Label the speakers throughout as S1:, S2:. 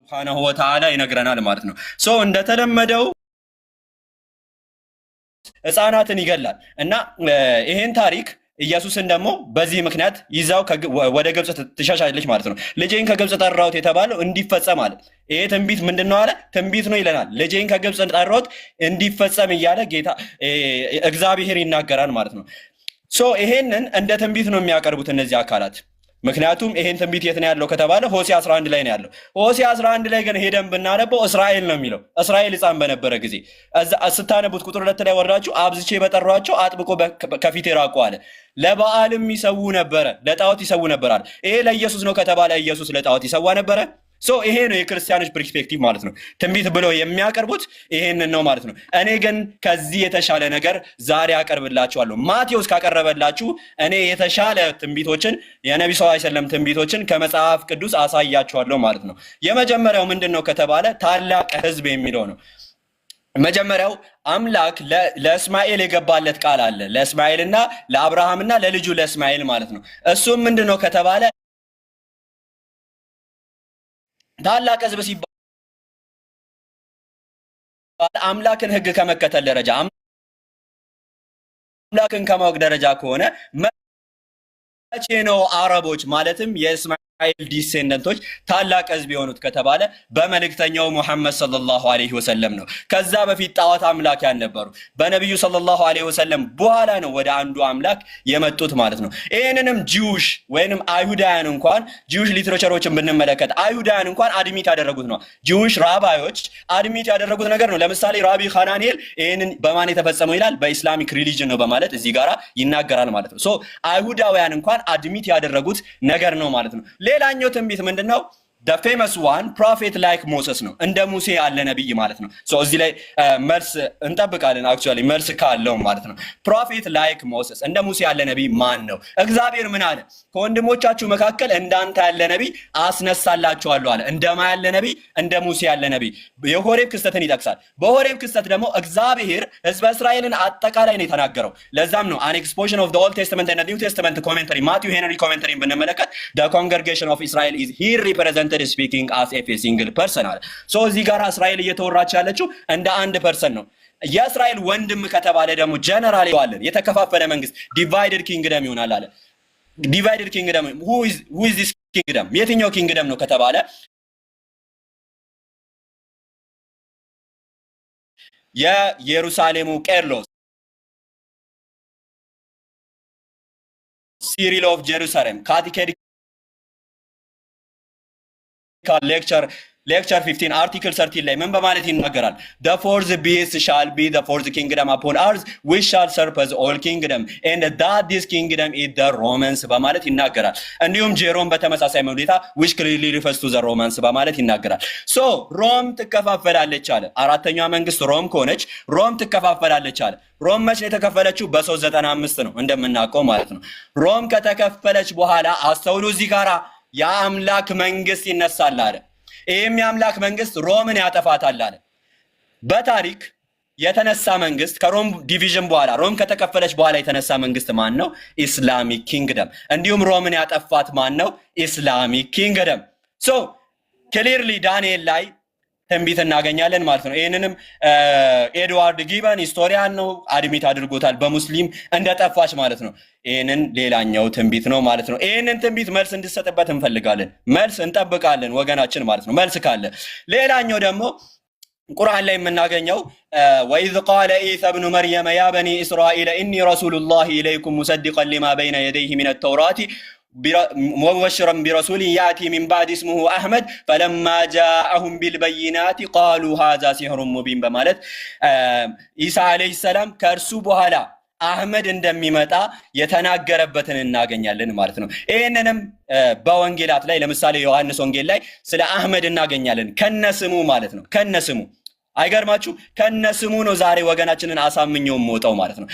S1: ሱብሃነሁ ወተዓላ ይነግረናል ማለት ነው። ሶ እንደተለመደው ሕፃናትን ይገላል እና ይሄን ታሪክ ኢየሱስን ደግሞ በዚህ ምክንያት ይዛው ወደ ግብጽ ትሸሻለች ማለት ነው። ልጄን ከግብጽ ጠራሁት የተባለው እንዲፈጸም አለ። ይሄ ትንቢት ምንድነው አለ? ትንቢት ነው ይለናል። ልጄን ከግብጽ ጠራሁት እንዲፈጸም እያለ ጌታ እግዚአብሔር ይናገራል ማለት ነው። ሶ ይሄንን እንደ ትንቢት ነው የሚያቀርቡት እነዚህ አካላት። ምክንያቱም ይሄን ትንቢት የት ነው ያለው ከተባለ ሆሴዕ 11 ላይ ነው ያለው። ሆሴዕ 11 ላይ ግን ሄደን ብናነበው እስራኤል ነው የሚለው። እስራኤል ሕፃን በነበረ ጊዜ ስታነቡት ቁጥር 2 ላይ ወርዳችሁ አብዝቼ በጠሯቸው አጥብቆ ከፊቴ ራቁ አለ። ለበዓልም ይሰዉ ነበረ፣ ለጣዖት ይሰዉ ነበር አለ። ይሄ ለኢየሱስ ነው ከተባለ ኢየሱስ ለጣዖት ይሰዋ ነበረ? ሶ ይሄ ነው የክርስቲያኖች ፐርስፔክቲቭ ማለት ነው። ትንቢት ብለው የሚያቀርቡት ይሄንን ነው ማለት ነው። እኔ ግን ከዚህ የተሻለ ነገር ዛሬ አቀርብላችኋለሁ። ማቴዎስ ካቀረበላችሁ እኔ የተሻለ ትንቢቶችን የነብዩ ሰለላሁ ዐለይሂ ወሰለም ትንቢቶችን ከመጽሐፍ ቅዱስ አሳያችኋለሁ ማለት ነው። የመጀመሪያው ምንድነው ከተባለ ታላቅ ሕዝብ የሚለው ነው። መጀመሪያው አምላክ ለእስማኤል የገባለት ቃል አለ። ለእስማኤልና ለአብርሃምና ለልጁ ለእስማኤል ማለት ነው። እሱም ምንድነው ከተባለ ታላቅ ሕዝብ ሲባል አምላክን ሕግ ከመከተል ደረጃ አምላክን ከማወቅ ደረጃ ከሆነ መቼ ነው አረቦች ማለትም የእስማኤል ዲሴንደንቶች ታላቅ ሕዝብ የሆኑት ከተባለ በመልእክተኛው ሙሐመድ ሰለላሁ ዐለይሂ ወሰለም ነው። ከዛ በፊት ጣዖት አምላኪያን ነበሩ። በነብዩ ሰለላሁ ዐለይሂ ወሰለም በኋላ ነው ወደ አንዱ አምላክ የመጡት ማለት ነው። ይሄንንም ጂውሽ ወይንም አይሁዳውያን እንኳን ጂውሽ ሊትሬቸሮችን ብንመለከት አይሁዳውያን እንኳን አድሚት ያደረጉት ነው። ጂውሽ ራባዮች አድሚት ያደረጉት ነገር ነው። ለምሳሌ ራቢ ኻናኔል ይሄንን በማን የተፈጸመው ይላል? በኢስላሚክ ሪሊጅን ነው በማለት እዚህ ጋራ ይናገራል ማለት ነው። ሶ አይሁዳውያን እንኳን አድሚት ያደረጉት ነገር ነው ማለት ነው። ሌላኛው ትንቢት ምንድነው? the famous one prophet like Moses ነው። እንደ ሙሴ ያለ ነብይ ማለት ነው። ሶ እዚህ ላይ መልስ እንጠብቃለን። አክቹአሊ መልስ ካለው ማለት ነው። prophet like Moses እንደ ሙሴ ያለ ነብይ ማን ነው? እግዚአብሔር ምን አለ? ከወንድሞቻችሁ መካከል እንዳንተ ያለ ነብይ አስነሳላችኋለሁ አለ። እንደማ ያለ ነብይ? እንደ ሙሴ ያለ ነብይ። የሆሬብ ክስተትን ይጠቅሳል። በሆሬብ ክስተት ደግሞ እግዚአብሔር ሕዝበ እስራኤልን አጠቃላይ ነው የተናገረው። ለዛም ነው an exposition of the Old Testament and the New Testament commentary ማቲው ሄንሪ ኮሜንተሪ ብንመለከት the congregation of Israel is here represented speaking as a single person አለ። ሶ እዚህ ጋር እስራኤል እየተወራች ያለችው እንደ አንድ ፐርሰን ነው። የእስራኤል ወንድም ከተባለ ደግሞ ጀነራል ይዋለን የተከፋፈለ መንግስት ዲቫይድድ ኪንግደም ይሆናል አለ። ዲቫይድድ ኪንግደም who is this kingdom? የትኛው ኪንግደም ነው ከተባለ የኢየሩሳሌሙ ቄርሎስ ሲሪል ኦፍ ጀሩሳሌም ካቴኬቲክ ሌክቸር 15 አርቲክል 13 ላይ ምን በማለት ይናገራል? the fourth beast shall be the fourth kingdom upon earth which shall surpass all kingdom and that this kingdom is the Romans በማለት ይናገራል። እንዲሁም ጄሮም በተመሳሳይ ሁኔታ which clearly refers to the Romans በማለት ይናገራል። ሶ ሮም ትከፋፈላለች አለ። አራተኛዋ መንግስት ሮም ከሆነች ሮም ትከፋፈላለች አለ። ሮም መቼ የተከፈለችው? በ395 ነው እንደምናውቀው ማለት ነው። ሮም ከተከፈለች በኋላ አስተውሉ፣ እዚህ ጋራ የአምላክ መንግስት ይነሳል አለ። ይህም የአምላክ መንግስት ሮምን ያጠፋታል አለ። በታሪክ የተነሳ መንግስት ከሮም ዲቪዥን በኋላ ሮም ከተከፈለች በኋላ የተነሳ መንግስት ማን ነው? ኢስላሚክ ኪንግደም። እንዲሁም ሮምን ያጠፋት ማን ነው? ኢስላሚክ ኪንግደም። ሶ ክሊርሊ ዳንኤል ላይ ትንቢት እናገኛለን ማለት ነው። ይህንንም ኤድዋርድ ጊበን ሂስቶሪያን ነው አድሚት አድርጎታል በሙስሊም እንደጠፋች ማለት ነው። ይህንን ሌላኛው ትንቢት ነው ማለት ነው። ይህንን ትንቢት መልስ እንድሰጥበት እንፈልጋለን። መልስ እንጠብቃለን ወገናችን ማለት ነው፣ መልስ ካለ። ሌላኛው ደግሞ ቁርአን ላይ የምናገኘው ወኢዝ ቃለ ዒሳ ብኑ መርየም ያ በኒ እስራኤል ኢኒ ረሱሉላሂ ኢለይኩም ሙሰዲቀን ሊማ በይነ የደይሂ ሚነ ተውራቲ ሙበሽረን ቢረሱል ያእቲ ሚን ባዕድ እስሙሁ አሕመድ ፈለማ ጃአሁም ቢልበይናት ቃሉ ሃዛ ሲሕሩን ሙቢን በማለት ኢሳ ዓለይሂ ሰላም ከእርሱ በኋላ አህመድ እንደሚመጣ የተናገረበትን እናገኛለን ማለት ነው። ይህንንም በወንጌላት ላይ ለምሳሌ ዮሐንስ ወንጌል ላይ ስለ አህመድ እናገኛለን ከነስሙ ማለት ነው። ከነስሙ አይገርማችሁ? ከነስሙ ነው ዛሬ ወገናችንን አሳምኘው ሞተው ማለት ነው።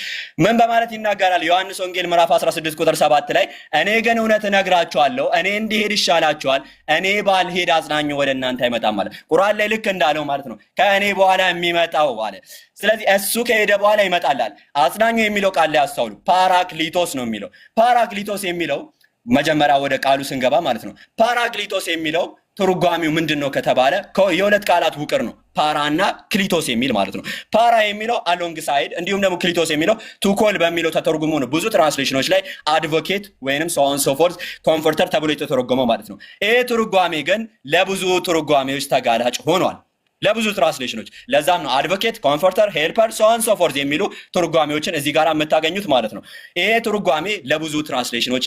S1: ምን በማለት ይናገራል? ዮሐንስ ወንጌል ምዕራፍ 16 ቁጥር 7 ላይ እኔ ግን እውነት እነግራችኋለሁ፣ እኔ እንዲሄድ ይሻላችኋል፣ እኔ ባልሄድ አጽናኙ ወደ እናንተ አይመጣም ማለት ቁርአን ላይ ልክ እንዳለው ማለት ነው። ከእኔ በኋላ የሚመጣው አለ። ስለዚህ እሱ ከሄደ በኋላ ይመጣላል። አጽናኙ የሚለው ቃል ላይ አስተውሉ። ፓራክሊቶስ ነው የሚለው። ፓራክሊቶስ የሚለው መጀመሪያ ወደ ቃሉ ስንገባ ማለት ነው። ፓራክሊቶስ የሚለው ትርጓሜው ምንድነው ከተባለ የሁለት ቃላት ውቅር ነው። ፓራና ክሊቶስ የሚል ማለት ነው። ፓራ የሚለው አሎንግ ሳይድ እንዲሁም ደግሞ ክሊቶስ የሚለው ቱኮል በሚለው ተተርጉሞ ነው ብዙ ትራንስሌሽኖች ላይ አድቮኬት ወይንም ሶ ኦን ሶ ፎርዝ ኮምፎርተር ተብሎ የተተረጎመው ማለት ነው። ይሄ ትርጓሜ ግን ለብዙ ትርጓሜዎች ተጋላጭ ሆኗል። ለብዙ ትራንስሌሽኖች ለዛም ነው አድቮኬት፣ ኮምፎርተር፣ ሄልፐር ሶ ኦን ሶ ፎርዝ የሚሉ ትርጓሜዎችን እዚህ ጋር የምታገኙት ማለት ነው። ይሄ ትርጓሜ ለብዙ ትራንስሌሽኖች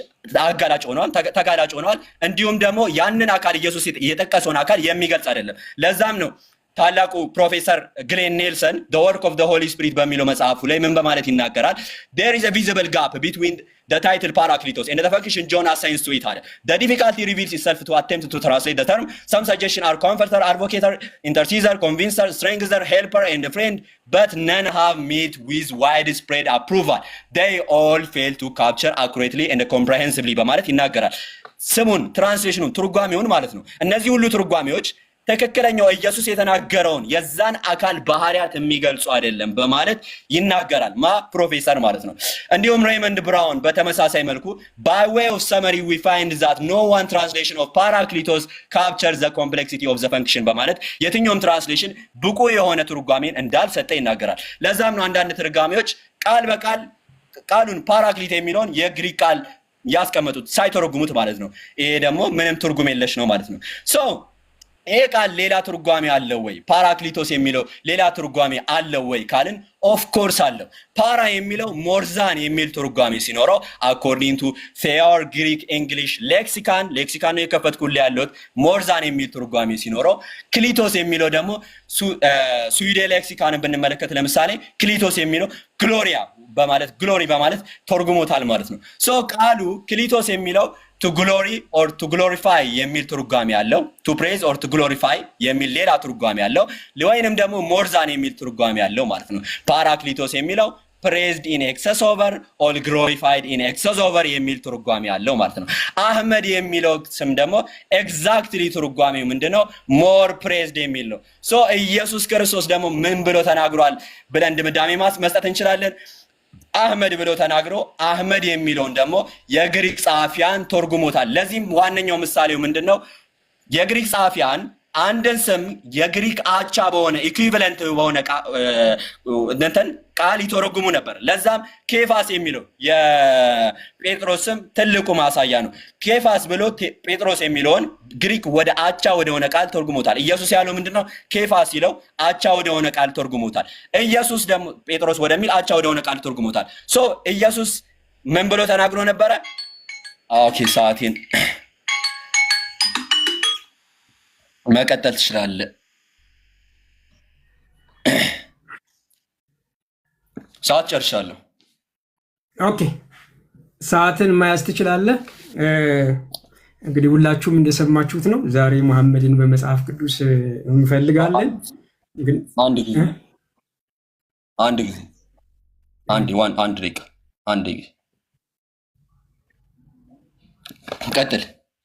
S1: ተጋላጭ ሆኗል። እንዲሁም ደግሞ ያንን አካል ኢየሱስ የጠቀሰውን አካል የሚገልጽ አይደለም። ለዛም ነው ታላቁ ፕሮፌሰር ግሌን ኔልሰን the work of the Holy Spirit በሚለው መጽሐፉ ላይ ምን በማለት ይናገራል? there is a visible gap between the title Parakletos and the function John assigns to it. The difficulty reveals itself to attempt to translate the term. Some suggestions are comforter, advocator, intercessor, convincer, strengthener, helper, and friend, but none have met with widespread approval. They all fail to capture accurately and comprehensively በማለት ይናገራል። ስሙን ትራንስሌሽኑን ትርጓሜውን ማለት ነው። እነዚህ ሁሉ ትርጓሜዎች ትክክለኛው ኢየሱስ የተናገረውን የዛን አካል ባህሪያት የሚገልጹ አይደለም በማለት ይናገራል። ፕሮፌሰር ማለት ነው። እንዲሁም ሬይመንድ ብራውን በተመሳሳይ መልኩ by way of summary we find that no one translation of Parakletos captures the complexity of the function በማለት የትኛውም ትራንስሌሽን ብቁ የሆነ ትርጓሜን እንዳልሰጠ ይናገራል። ለዛም ነው አንዳንድ ትርጓሜዎች ቃል በቃል ቃሉን ፓራክሊት የሚለውን የግሪክ ቃል ያስቀመጡት ሳይተረጉሙት ማለት ነው። ይሄ ደግሞ ምንም ትርጉም የለሽ ነው ማለት ነው። ይሄ ቃል ሌላ ትርጓሜ አለው ወይ? ፓራክሊቶስ የሚለው ሌላ ትርጓሜ አለው ወይ ካልን ኦፍ ኮርስ አለው። ፓራ የሚለው ሞርዛን የሚል ትርጓሜ ሲኖረው አኮርዲንግ ቱ ፌር ግሪክ እንግሊሽ ሌክሲካን ነው የከፈትኩልህ ያለሁት ሞርዛን የሚል ትርጓሜ ሲኖረው፣ ክሊቶስ የሚለው ደግሞ ስዊዴ ሌክሲካንን ብንመለከት ለምሳሌ ክሊቶስ የሚለው ግሎሪ በማለት ተርጉሞታል ማለት ነው። ቃሉ ክሊቶስ የሚለው to glory or to glorify የሚል ትርጓሜ ያለው to praise or to glorify የሚል ሌላ ትርጓሜ ያለው ወይንም ደግሞ ሞርዛን የሚል ትርጓሜ ያለው ማለት ነው። ፓራክሊቶስ የሚለው praised in excess over or glorified in excess over የሚል ትርጓሜ ያለው ማለት ነው። አህመድ የሚለው ስም ደግሞ exactly ትርጓሜው ምንድነው? more praised የሚል ነው። ኢየሱስ ክርስቶስ ደግሞ ምን ብሎ ተናግሯል ብለን ድምዳሜ መስጠት እንችላለን? አህመድ ብሎ ተናግሮ አህመድ የሚለውን ደግሞ የግሪክ ጸሐፊያን ተርጉሞታል። ለዚህም ዋነኛው ምሳሌው ምንድነው? የግሪክ ጸሐፊያን አንድን ስም የግሪክ አቻ በሆነ ኢኩዊቫለንት በሆነ ቃል ይተረጉሙ ነበር። ለዛም ኬፋስ የሚለው የጴጥሮስ ስም ትልቁ ማሳያ ነው። ኬፋስ ብሎ ጴጥሮስ የሚለውን ግሪክ ወደ አቻ ወደሆነ ቃል ተርጉሞታል። ኢየሱስ ያለው ምንድነው? ኬፋስ ይለው አቻ ወደሆነ ቃል ተርጉሞታል። ኢየሱስ ደግሞ ጴጥሮስ ወደሚል አቻ ወደሆነ ቃል ተርጉሞታል። ኢየሱስ ምን ብሎ ተናግሮ ነበረ? ኦኬ ሰዓቴን መቀጠል ትችላለህ። ሰዓት ጨርሻለሁ።
S2: ኦኬ ሰዓትን ማያዝ ትችላለህ። እንግዲህ ሁላችሁም እንደሰማችሁት ነው። ዛሬ መሐመድን በመጽሐፍ ቅዱስ እንፈልጋለን። ግን
S1: አንድ ጊዜ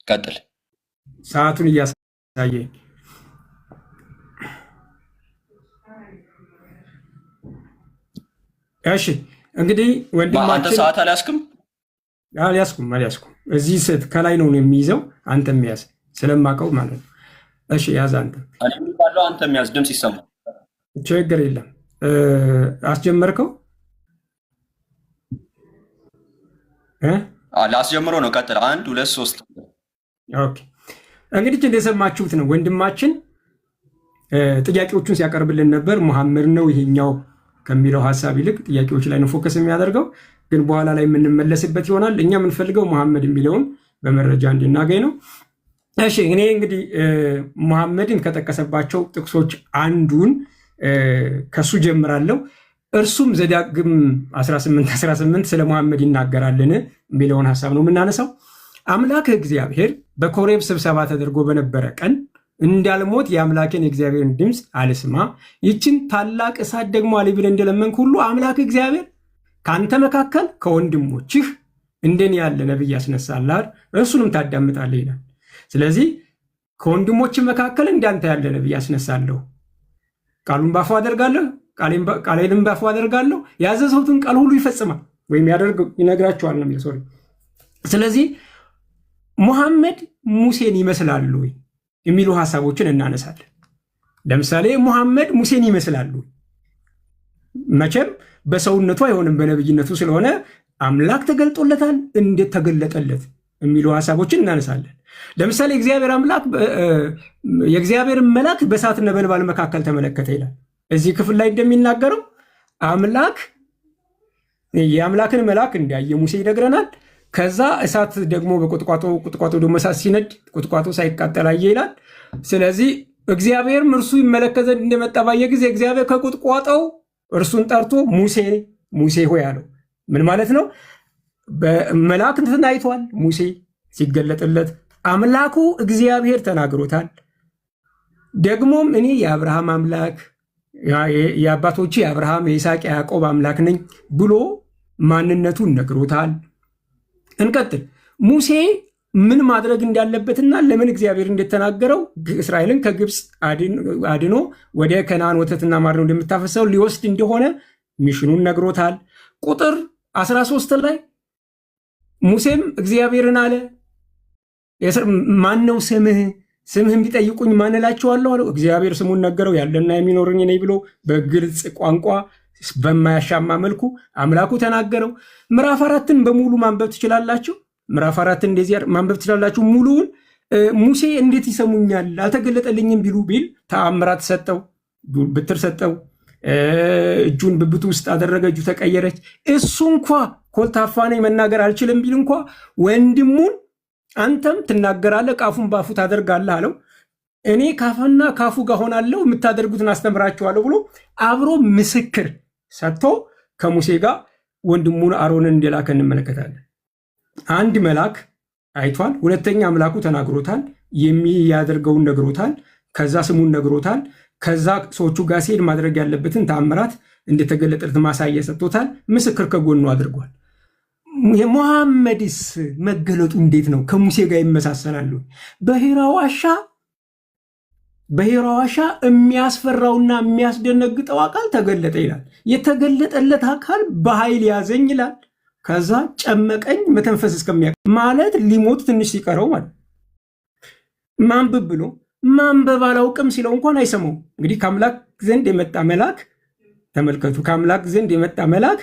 S1: ቀጥል።
S2: ሰዓቱን እያሳየኝ። እሺ እንግዲህ ወንድማችን
S1: አንተ ሰዓት አልያዝክም?
S2: አልያዝኩም። እዚህ ከላይ ነው የሚይዘው። አንተም ያዝ ስለማውቀው ማለት ነው። እሺ ያዝ አንተ።
S1: አንተም ያዝ። ድምፅ ይሰማል።
S2: ችግር የለም። አስጀመርከው?
S1: ላስጀምሮ ነው። ቀጥል። 1 2 3።
S2: ኦኬ እንግዲህ እንደሰማችሁት ነው። ወንድማችን ጥያቄዎቹን ሲያቀርብልን ነበር። መሐመድ ነው ይሄኛው ከሚለው ሐሳብ ይልቅ ጥያቄዎች ላይ ነው ፎከስ የሚያደርገው። ግን በኋላ ላይ የምንመለስበት ይሆናል። እኛ የምንፈልገው መሐመድ የሚለውን በመረጃ እንድናገኝ ነው። እሺ እኔ እንግዲህ መሐመድን ከጠቀሰባቸው ጥቅሶች አንዱን ከሱ ጀምራለሁ። እርሱም ዘዳግም 18:18 ስለ መሐመድ ይናገራልን የሚለውን ሐሳብ ነው የምናነሳው። አምላክ እግዚአብሔር በኮሬብ ስብሰባ ተደርጎ በነበረ ቀን እንዳልሞት የአምላኬን የእግዚአብሔርን ድምፅ አልስማ፣ ይችን ታላቅ እሳት ደግሞ አልይ ብለህ እንደለመንክ ሁሉ አምላክ እግዚአብሔር ከአንተ መካከል ከወንድሞችህ እንደኔ ያለ ነቢይ ያስነሳልሃል፣ እርሱንም ታዳምጣለህ ይላል። ስለዚህ ከወንድሞችህ መካከል እንዳንተ ያለ ነቢይ ያስነሳለሁ፣ ቃሉን ባፉ አደርጋለሁ፣ ቃሌንም ባፉ አደርጋለሁ፣ ያዘዝሁትን ቃል ሁሉ ይፈጽማል ወይም ይነግራቸዋል ነው የሚለው። ስለዚህ ሙሐመድ ሙሴን ይመስላል ወይ? የሚሉ ሐሳቦችን እናነሳለን። ለምሳሌ ሙሐመድ ሙሴን ይመስላሉ። መቼም በሰውነቱ አይሆንም፣ በነብይነቱ ስለሆነ አምላክ ተገልጦለታል። እንዴት ተገለጠለት የሚሉ ሐሳቦችን እናነሳለን። ለምሳሌ እግዚአብሔር አምላክ የእግዚአብሔር መልአክ በእሳት ነበልባል መካከል ተመለከተ ይላል። እዚህ ክፍል ላይ እንደሚናገረው አምላክ የአምላክን መልአክ እንዳየ ሙሴ ይነግረናል። ከዛ እሳት ደግሞ ቁጥቋጦ ደግሞ እሳት ሲነድ ቁጥቋጦ ሳይቃጠል አየ ይላል። ስለዚህ እግዚአብሔርም እርሱ ይመለከት ዘንድ እንደመጣ ባየ ጊዜ እግዚአብሔር ከቁጥቋጦው እርሱን ጠርቶ ሙሴ ሙሴ ሆይ አለው። ምን ማለት ነው? በመልአክ እንትን አይቷል። ሙሴ ሲገለጥለት አምላኩ እግዚአብሔር ተናግሮታል። ደግሞም እኔ የአብርሃም አምላክ የአባቶች የአብርሃም የይስሐቅ የያዕቆብ አምላክ ነኝ ብሎ ማንነቱን ነግሮታል። እንቀጥል። ሙሴ ምን ማድረግ እንዳለበትና ለምን እግዚአብሔር እንደተናገረው እስራኤልን ከግብፅ አድኖ ወደ ከነዓን ወተትና ማር እንደምታፈሰው ሊወስድ እንደሆነ ሚሽኑን ነግሮታል። ቁጥር 13 ላይ ሙሴም እግዚአብሔርን አለ፣ ማን ነው ስምህ? ስምህን ቢጠይቁኝ ማን እላቸዋለሁ አለው። እግዚአብሔር ስሙን ነገረው። ያለና የሚኖር እኔ ነኝ ብሎ በግልጽ ቋንቋ በማያሻማ መልኩ አምላኩ ተናገረው። ምዕራፍ 4ን በሙሉ ማንበብ ትችላላችሁ። ምዕራፍ 4ን እንደዚህ ማንበብ ትችላላችሁ ሙሉውን። ሙሴ እንዴት ይሰሙኛል አልተገለጠልኝም ቢል ተአምራት ሰጠው፣ ብትር ሰጠው፣ እጁን ብብቱ ውስጥ አደረገ፣ እጁ ተቀየረች። እሱ እንኳ ኮልታፋ ነኝ መናገር አልችልም ቢል እንኳ ወንድሙን አንተም ትናገራለህ ቃፉን ባፉ ታደርጋለህ አለው። እኔ ካፋና ካፉ ጋር ሆናለሁ የምታደርጉትን አስተምራችኋለሁ ብሎ አብሮ ምስክር ሰጥቶ ከሙሴ ጋር ወንድሙን አሮንን እንደላከ እንመለከታለን። አንድ መልአክ አይቷል። ሁለተኛ አምላኩ ተናግሮታል፣ የሚያደርገውን ነግሮታል፣ ከዛ ስሙን ነግሮታል። ከዛ ሰዎቹ ጋር ሲሄድ ማድረግ ያለበትን ተአምራት እንደተገለጠለት ማሳያ ሰጥቶታል። ምስክር ከጎኑ አድርጓል። የሙሐመድስ መገለጡ እንዴት ነው? ከሙሴ ጋር ይመሳሰላሉ። በሂራ ዋሻ የሚያስፈራውና የሚያስደነግጠው አካል ተገለጠ ይላል። የተገለጠለት አካል በኃይል ያዘኝ ይላል። ከዛ ጨመቀኝ መተንፈስ እስከሚያ ማለት ሊሞት ትንሽ ሲቀረው ማለት ማንበብ ብሎ ማንበብ አላውቅም ሲለው እንኳን አይሰማው። እንግዲህ ከአምላክ ዘንድ የመጣ መልአክ ተመልከቱ። ከአምላክ ዘንድ የመጣ መልአክ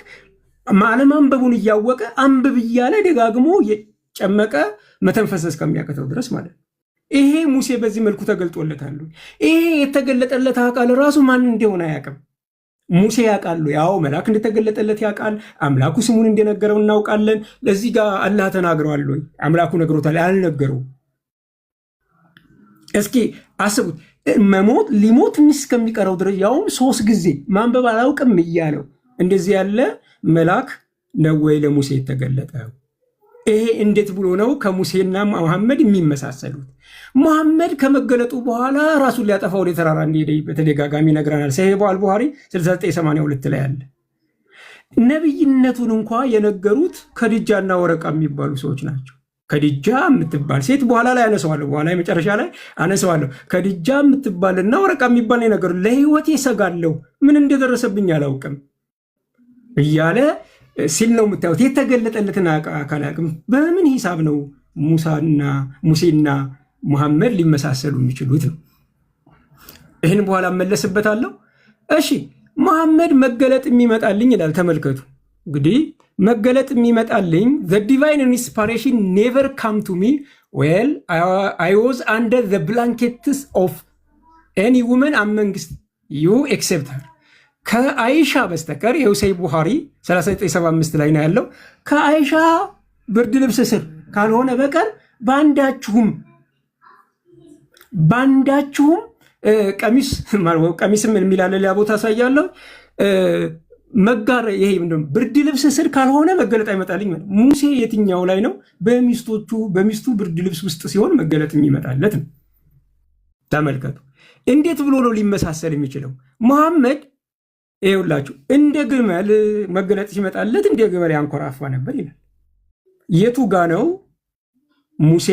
S2: አለማንበቡን እያወቀ አንብብ እያለ ደጋግሞ የጨመቀ መተንፈስ እስከሚያቀተው ድረስ ማለት ነው። ይሄ ሙሴ በዚህ መልኩ ተገልጦለታል። ይሄ የተገለጠለት አካል ራሱ ማን እንደሆነ አያውቅም። ሙሴ ያውቃሉ። ያው መልአክ እንደተገለጠለት ያውቃል። አምላኩ ስሙን እንደነገረው እናውቃለን። ለዚህ ጋር አላህ ተናግረዋል ወይ? አምላኩ ነግሮታል? አልነገረው። እስኪ አስቡት። ሊሞት ትንሽ እስከሚቀረው ድረስ ያውም 3 ጊዜ ማንበብ አላውቅም እያለው እንደዚህ ያለ መልአክ ነው ወይ ለሙሴ የተገለጠው? ይሄ እንዴት ብሎ ነው ከሙሴና መሐመድ የሚመሳሰሉት? መሐመድ ከመገለጡ በኋላ ራሱን ሊያጠፋ ወደ ተራራ እንደሄደ በተደጋጋሚ ይነግረናል። ሰሂህ አልቡኻሪ 6982 ላይ አለ። ነብይነቱን እንኳ የነገሩት ከድጃና ወረቃ የሚባሉ ሰዎች ናቸው። ከድጃ የምትባል ሴት በኋላ ላይ አነሰዋለሁ፣ በኋላ መጨረሻ ላይ አነሰዋለሁ። ከድጃ የምትባልና ወረቃ የሚባል ነገሩ ለህይወቴ ሰጋለሁ፣ ምን እንደደረሰብኝ አላውቅም እያለ ሲል ነው የምታዩት። የተገለጠለትን አካል አቅም በምን ሂሳብ ነው ሙሴና ሙሐመድ ሊመሳሰሉ የሚችሉት ነው? ይህን በኋላ መለስበታለሁ። እሺ ሙሐመድ መገለጥ የሚመጣልኝ ይላል። ተመልከቱ እንግዲህ መገለጥ የሚመጣልኝ the divine inspiration never come to me while I was under the blankets of any woman amongst you except her ከአይሻ በስተቀር የሁሰይ ቡኻሪ 3975 ላይ ነው ያለው። ከአይሻ ብርድ ልብስ ስር ካልሆነ በቀር በአንዳችሁም ቀሚስም የሚላለ ሌላ ቦታ ሳያለው መጋረ ይሄ ምንድነው ብርድ ልብስ ስር ካልሆነ መገለጥ አይመጣልኝ ማለት። ሙሴ የትኛው ላይ ነው? በሚስቱ ብርድ ልብስ ውስጥ ሲሆን መገለጥ የሚመጣለት ነው። ተመልከቱ እንዴት ብሎ ነው ሊመሳሰል የሚችለው? መሐመድ ይኸውላችሁ እንደ ግመል መገለጥ ሲመጣለት እንደ ግመል ያንኮራፋ ነበር ይላል። የቱ ጋ ነው ሙሴ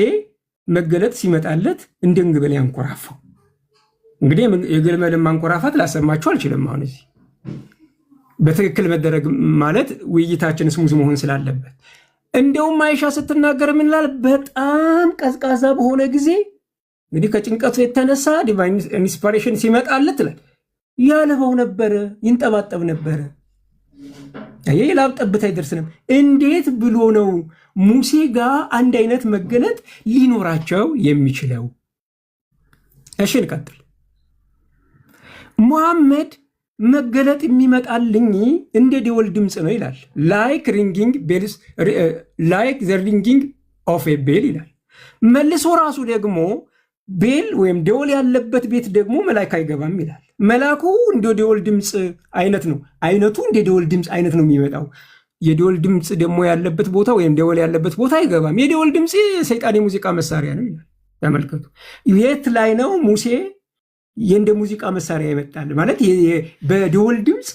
S2: መገለጥ ሲመጣለት እንደ ግመል ያንኮራፋው? እንግዲህ የግመልን ማንኮራፋት ላሰማችሁ አልችልም። አሁን እዚህ በትክክል መደረግ ማለት ውይይታችን ስሙዝ መሆን ስላለበት፣ እንደውም አይሻ ስትናገር ምን ይላል? በጣም ቀዝቃዛ በሆነ ጊዜ እንግዲህ ከጭንቀቱ የተነሳ ዲቫይን ኢንስፓሬሽን ሲመጣለት ይላል ያለበው ነበረ፣ ይንጠባጠብ ነበረ። የላብ ጠብታ አይደርስንም። እንዴት ብሎ ነው ሙሴ ጋር አንድ አይነት መገለጥ ሊኖራቸው የሚችለው? እሺ እንቀጥል። ሙሐመድ መገለጥ የሚመጣልኝ እንደ ደወል ድምፅ ነው ይላል። ላይክ ሪንጊንግ ቤልስ ላይክ ዘ ሪንጊንግ ኦፍ ኤ ቤል ይላል። መልሶ ራሱ ደግሞ ቤል ወይም ደወል ያለበት ቤት ደግሞ መላክ አይገባም ይላል። መላኩ እንደ ደወል ድምፅ አይነት ነው፣ አይነቱ እንደ ደወል ድምፅ አይነት ነው የሚመጣው። የደወል ድምፅ ደግሞ ያለበት ቦታ ወይም ደወል ያለበት ቦታ አይገባም። የደወል ድምፅ የሰይጣን የሙዚቃ መሳሪያ ነው ይላል። ተመልከቱ። የት ላይ ነው ሙሴ የእንደ ሙዚቃ መሳሪያ ይመጣል ማለት በደወል ድምፅ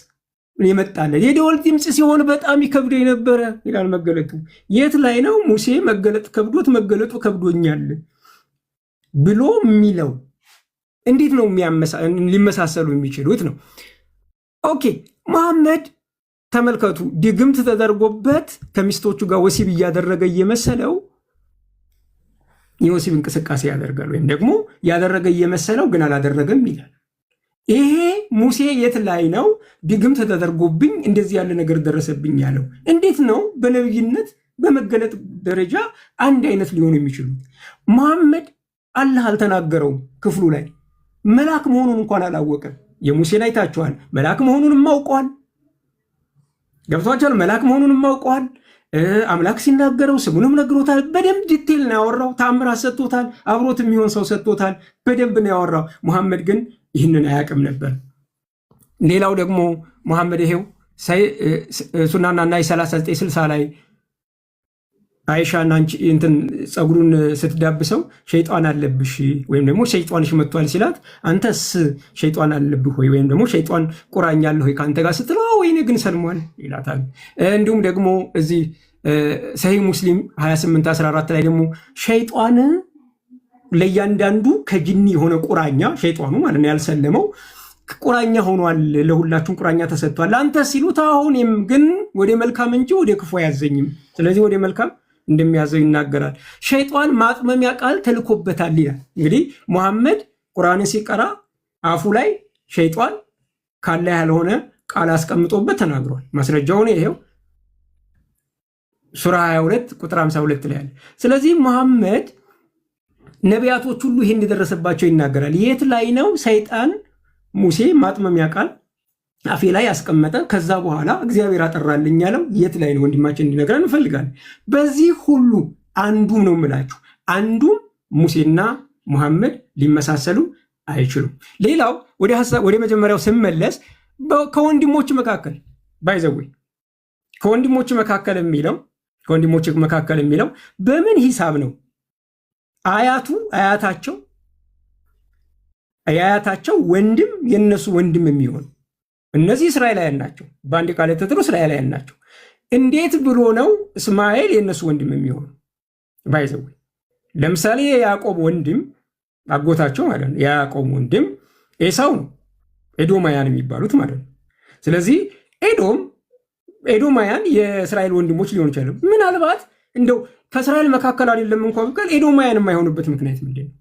S2: ይመጣል። የደወል ድምፅ ሲሆን በጣም ይከብዶ የነበረ ይላል መገለጡ። የት ላይ ነው ሙሴ መገለጥ ከብዶት መገለጡ ከብዶኛል ብሎ የሚለው? እንዴት ነው ሊመሳሰሉ የሚችሉት ነው? ኦኬ መሐመድ ተመልከቱ፣ ድግምት ተደርጎበት ከሚስቶቹ ጋር ወሲብ እያደረገ እየመሰለው የወሲብ እንቅስቃሴ ያደርጋል፣ ወይም ደግሞ ያደረገ እየመሰለው ግን አላደረገም ይላል። ይሄ ሙሴ የት ላይ ነው ድግምት ተደርጎብኝ እንደዚህ ያለ ነገር ደረሰብኝ ያለው? እንዴት ነው በነብይነት በመገለጥ ደረጃ አንድ አይነት ሊሆኑ የሚችሉት? መሐመድ አላህ አልተናገረውም። ክፍሉ ላይ መልአክ መሆኑን እንኳን አላወቀም። የሙሴን አይታችኋል። መልአክ መሆኑንም አውቀዋል። ገብቷችኋል? መልአክ መሆኑንም አውቀዋል። አምላክ ሲናገረው ስሙንም ነግሮታል። በደንብ ዲቴል ነው ያወራው። ታምራት ሰጥቶታል። አብሮት የሚሆን ሰው ሰጥቶታል። በደንብ ነው ያወራው። ሙሐመድ ግን ይህንን አያውቅም ነበር። ሌላው ደግሞ ሙሐመድ ይሄው ሱናና ናይ 3960 ላይ አይሻን አንቺ እንትን ፀጉሩን ስትዳብሰው ሸይጣን አለብሽ ወይም ደግሞ ሸይጣንሽ መጥቷል ሲላት አንተስ ሸይጣን አለብህ ወይ ወይም ደግሞ ሸይጣን ቁራኛ አለ ወይ ካንተ ጋር ስትለው ወይኔ ግን ሰልሟል ይላታል። እንዲሁም ደግሞ እዚህ ሰሂህ ሙስሊም 2814 ላይ ደግሞ ሸይጣን ለእያንዳንዱ ከጅኒ የሆነ ቁራኛ ሸይጣኑ ማለት ነው ያልሰለመው ቁራኛ ሆኗል፣ ለሁላችሁም ቁራኛ ተሰጥቷል። አንተ ሲሉት አሁንም ግን ወደ መልካም እንጂ ወደ ክፉ አያዘኝም፣ ስለዚህ ወደ መልካም እንደሚያዘው ይናገራል። ሸይጣን ማጥመሚያ ቃል ተልኮበታል ይላል። እንግዲህ ሙሐመድ ቁርአንን ሲቀራ አፉ ላይ ሸይጣን ካለ ያልሆነ ቃል አስቀምጦበት ተናግሯል። ማስረጃውን ይሄው ሱራ 22 ቁጥር 52 ላይ አለ። ስለዚህ ሙሐመድ ነቢያቶች ሁሉ ይሄን እንደደረሰባቸው ይናገራል። የት ላይ ነው ሰይጣን ሙሴ ማጥመሚያ ቃል አፌ ላይ ያስቀመጠ ከዛ በኋላ እግዚአብሔር አጠራልኝ ያለው የት ላይ ነው? ወንድማችን እንዲነግረን እንፈልጋለን። በዚህ ሁሉ አንዱም ነው የምላችሁ፣ አንዱም ሙሴና ሙሐመድ ሊመሳሰሉ አይችሉም። ሌላው ወደ መጀመሪያው ስመለስ ከወንድሞች መካከል ባይዘዌ ከወንድሞች መካከል የሚለው በምን ሂሳብ ነው አያታቸው ወንድም የነሱ ወንድም የሚሆን? እነዚህ እስራኤላውያን ናቸው። በአንድ ቃል የተጠሩ እስራኤላውያን ናቸው። እንዴት ብሎ ነው እስማኤል የነሱ ወንድም የሚሆኑ? ባይዘው ለምሳሌ የያዕቆብ ወንድም አጎታቸው ማለት ነው። የያዕቆብ ወንድም ኤሳው ነው፣ ኤዶማያን የሚባሉት ማለት ነው። ስለዚህ ኤዶማያን የእስራኤል ወንድሞች ሊሆኑ ይችላሉ። ምናልባት እንደው ከእስራኤል መካከል አይደለም እንኳን ቢባል ኤዶማያን የማይሆኑበት ምክንያት ምንድን ነው?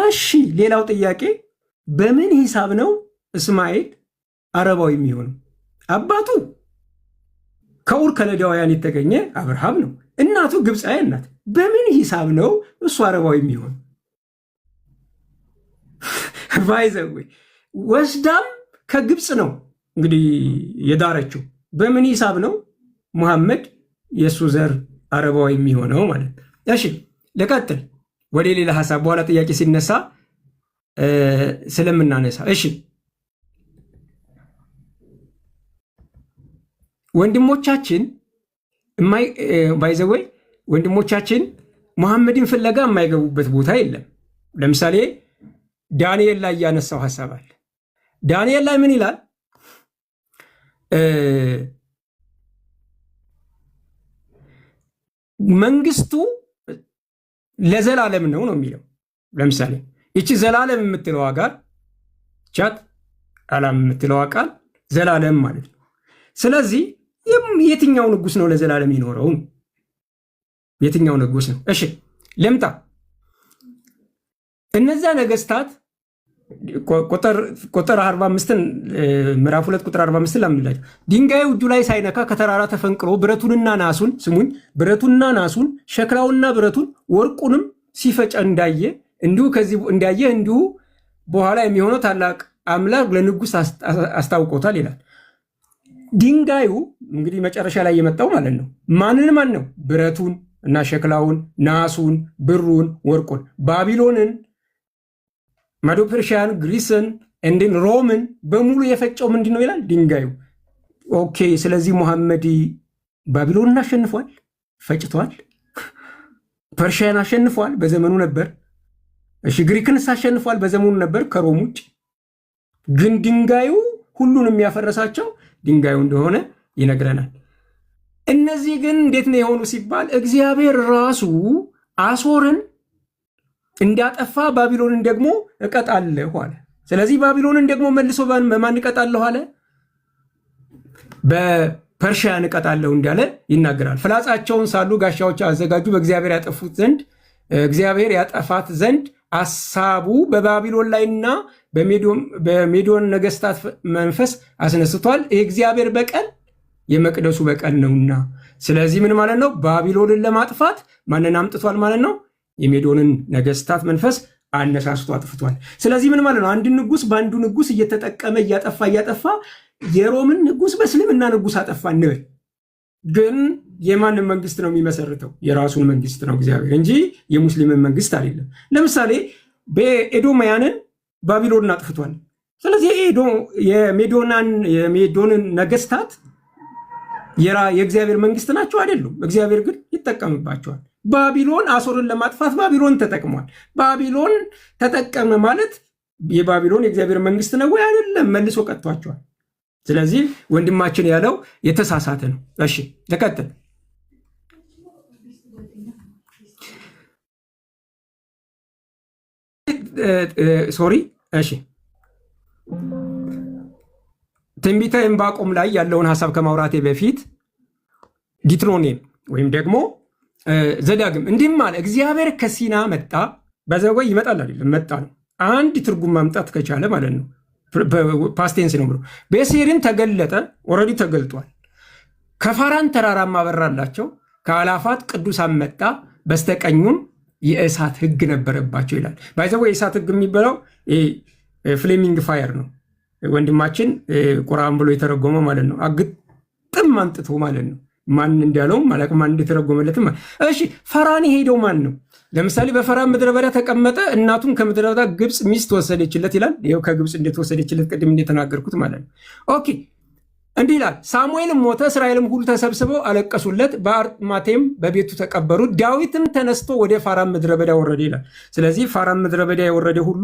S2: እሺ ሌላው ጥያቄ በምን ሂሳብ ነው እስማኤል አረባዊ የሚሆነው? አባቱ ከኡር ከለዳውያን የተገኘ አብርሃም ነው። እናቱ ግብፃውያን ናት። በምን ሂሳብ ነው እሱ አረባዊ የሚሆነው? ባይዘዌ ወስዳም ከግብፅ ነው እንግዲህ የዳረችው። በምን ሂሳብ ነው ሙሐመድ የእሱ ዘር አረባዊ የሚሆነው ማለት? እሺ ልቀጥል ወደ ሌላ ሀሳብ፣ በኋላ ጥያቄ ሲነሳ ስለምናነሳ። እሺ ወንድሞቻችን ባይዘወይ ወንድሞቻችን ሙሐመድን ፍለጋ የማይገቡበት ቦታ የለም። ለምሳሌ ዳንኤል ላይ ያነሳው ሀሳብ አለ። ዳንኤል ላይ ምን ይላል? መንግስቱ ለዘላለም ነው የሚለው። ለምሳሌ ይቺ ዘላለም የምትለዋ ጋር ቻት አላም የምትለዋ ቃል ዘላለም ማለት ነው። ስለዚህ የትኛው ንጉስ ነው ለዘላለም ይኖረው? የትኛው ንጉስ ነው? እሺ ልምጣ። እነዛ ነገስታት ቁጥር 45ን ምዕራፍ 2 ቁጥር 45 ላምንላችሁ። ድንጋዩ እጁ ላይ ሳይነካ ከተራራ ተፈንቅሎ ብረቱንና ናሱን ስሙኝ፣ ብረቱንና ናሱን ሸክላውንና ብረቱን ወርቁንም ሲፈጨ እንዳየ እንዲሁ በኋላ የሚሆነው ታላቅ አምላክ ለንጉሥ አስታውቆታል ይላል። ድንጋዩ እንግዲህ መጨረሻ ላይ የመጣው ማለት ነው ማን ነው? ብረቱን እና ሸክላውን፣ ናሱን፣ ብሩን፣ ወርቁን፣ ባቢሎንን፣ ማዶ ፐርሺያን፣ ግሪስን እንድን ሮምን በሙሉ የፈጨው ምንድን ነው ይላል? ድንጋዩ። ኦኬ። ስለዚህ ሙሐመድ ባቢሎንን አሸንፏል፣ ፈጭቷል። ፐርሺያን አሸንፏል፣ በዘመኑ ነበር። እሺ፣ ግሪክንስ አሸንፏል፣ በዘመኑ ነበር ከሮም ውጭ። ግን ድንጋዩ ሁሉን የሚያፈረሳቸው ድንጋዩ እንደሆነ ይነግረናል። እነዚህ ግን እንዴት ነው የሆኑ ሲባል እግዚአብሔር ራሱ አሶርን እንዳጠፋ ባቢሎንን ደግሞ እቀጣለሁ አለ። ስለዚህ ባቢሎንን ደግሞ መልሶ በማን እቀጣለሁ አለ? በፐርሺያን እቀጣለሁ እንዳለ ይናገራል። ፍላጻቸውን ሳሉ ጋሻዎች አዘጋጁ፣ በእግዚአብሔር ያጠፉት ዘንድ እግዚአብሔር ያጠፋት ዘንድ አሳቡ በባቢሎን ላይና በሜዶን ነገስታት መንፈስ አስነስቷል። የእግዚአብሔር በቀል የመቅደሱ በቀል ነውና። ስለዚህ ምን ማለት ነው? ባቢሎንን ለማጥፋት ማንን አምጥቷል ማለት ነው? የሜዶንን ነገስታት መንፈስ አነሳስቶ አጥፍቷል። ስለዚህ ምን ማለት ነው? አንድ ንጉስ በአንዱ ንጉስ እየተጠቀመ እያጠፋ የሮምን ንጉስ በእስልምና ንጉስ አጠፋ እንበል። ግን የማንን መንግስት ነው የሚመሰርተው? የራሱን መንግስት ነው እግዚአብሔር እንጂ የሙስሊምን መንግስት አይደለም። ለምሳሌ በኤዶማያንን ባቢሎንን አጥፍቷል። ስለዚህ የሜዶንን ነገስታት የእግዚአብሔር መንግስት ናቸው አይደሉም። እግዚአብሔር ግን ይጠቀምባቸዋል። ባቢሎን አሶርን ለማጥፋት ባቢሎን ተጠቅሟል። ባቢሎን ተጠቀመ ማለት የባቢሎን የእግዚአብሔር መንግስት ነው ወይ? አይደለም፣ መልሶ ቀጥቷቸዋል። ስለዚህ ወንድማችን ያለው የተሳሳተ ነው። እሺ ተቀጥል። ሶሪ። እሺ ትንቢተ ዕንባቆም ላይ ያለውን ሀሳብ ከማውራቴ በፊት ዲትሮኔም ወይም ደግሞ ዘዳግም እንዲህም አለ፣ እግዚአብሔር ከሲና መጣ። በዘወይ ይመጣል አይደለም፣ መጣ ነው። አንድ ትርጉም ማምጣት ከቻለ ማለት ነው። ፓስቴንስ ነው ብሎ በሴሪም ተገለጠ። ኦልሬዲ ተገልጧል። ከፋራን ተራራማ በራላቸው፣ ከአላፋት ቅዱሳን መጣ፣ በስተቀኙም የእሳት ህግ ነበረባቸው ይላል። ባይዘወይ የእሳት ህግ የሚባለው ፍሌሚንግ ፋየር ነው። ወንድማችን ቁርአን ብሎ የተረጎመ ማለት ነው። አግጥም አንጥቶ ማለት ነው። ማን እንዳለው ማለት ማን እንደተረጎመለትም። እሺ ፈራን የሄደው ማን ነው? ለምሳሌ በፈራን ምድረ በዳ ተቀመጠ፣ እናቱም ከምድረ በዳ ግብፅ ሚስት ወሰደችለት ይላል። ይኸው ከግብፅ እንደተወሰደችለት ቅድም እንደተናገርኩት ማለት ነው። ኦኬ እንዲህ ይላል። ሳሙኤልም ሞተ፣ እስራኤልም ሁሉ ተሰብስበው አለቀሱለት፣ በአርማቴም በቤቱ ተቀበሩት። ዳዊትም ተነስቶ ወደ ፋራን ምድረ በዳ ወረደ ይላል። ስለዚህ ፋራን ምድረ በዳ የወረደ ሁሉ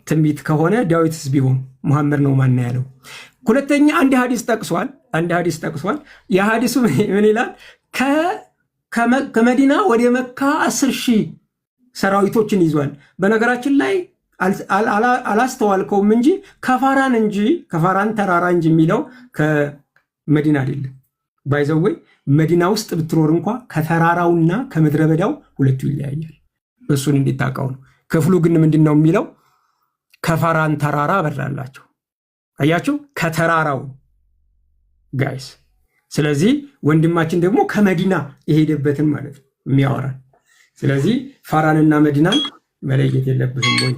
S2: ትንቢት ከሆነ ዳዊትስ ቢሆን ሙሐመድ ነው ማን ያለው? ሁለተኛ አንድ ሀዲስ ጠቅሷል። የሀዲሱ ምን ይላል? ከመዲና ወደ መካ 10,000 ሰራዊቶችን ይዟል። በነገራችን ላይ አላስተዋልከውም እንጂ ከፋራን ተራራ እንጂ የሚለው ከመዲና አይደለም። ባይዘወይ መዲና ውስጥ ብትኖር እንኳ ከተራራውና ከምድረ በዳው ሁለቱ ይለያያል። እሱን እንዲታቀው ነው። ክፍሉ ግን ምንድን ነው የሚለው? ከፋራን ተራራ በራላቸው። አያችሁ፣ ከተራራው ጋይስ። ስለዚህ ወንድማችን ደግሞ ከመዲና የሄደበትን ማለት ነው የሚያወራል። ስለዚህ ፋራንና መዲናን መለየት የለብህም ወይ?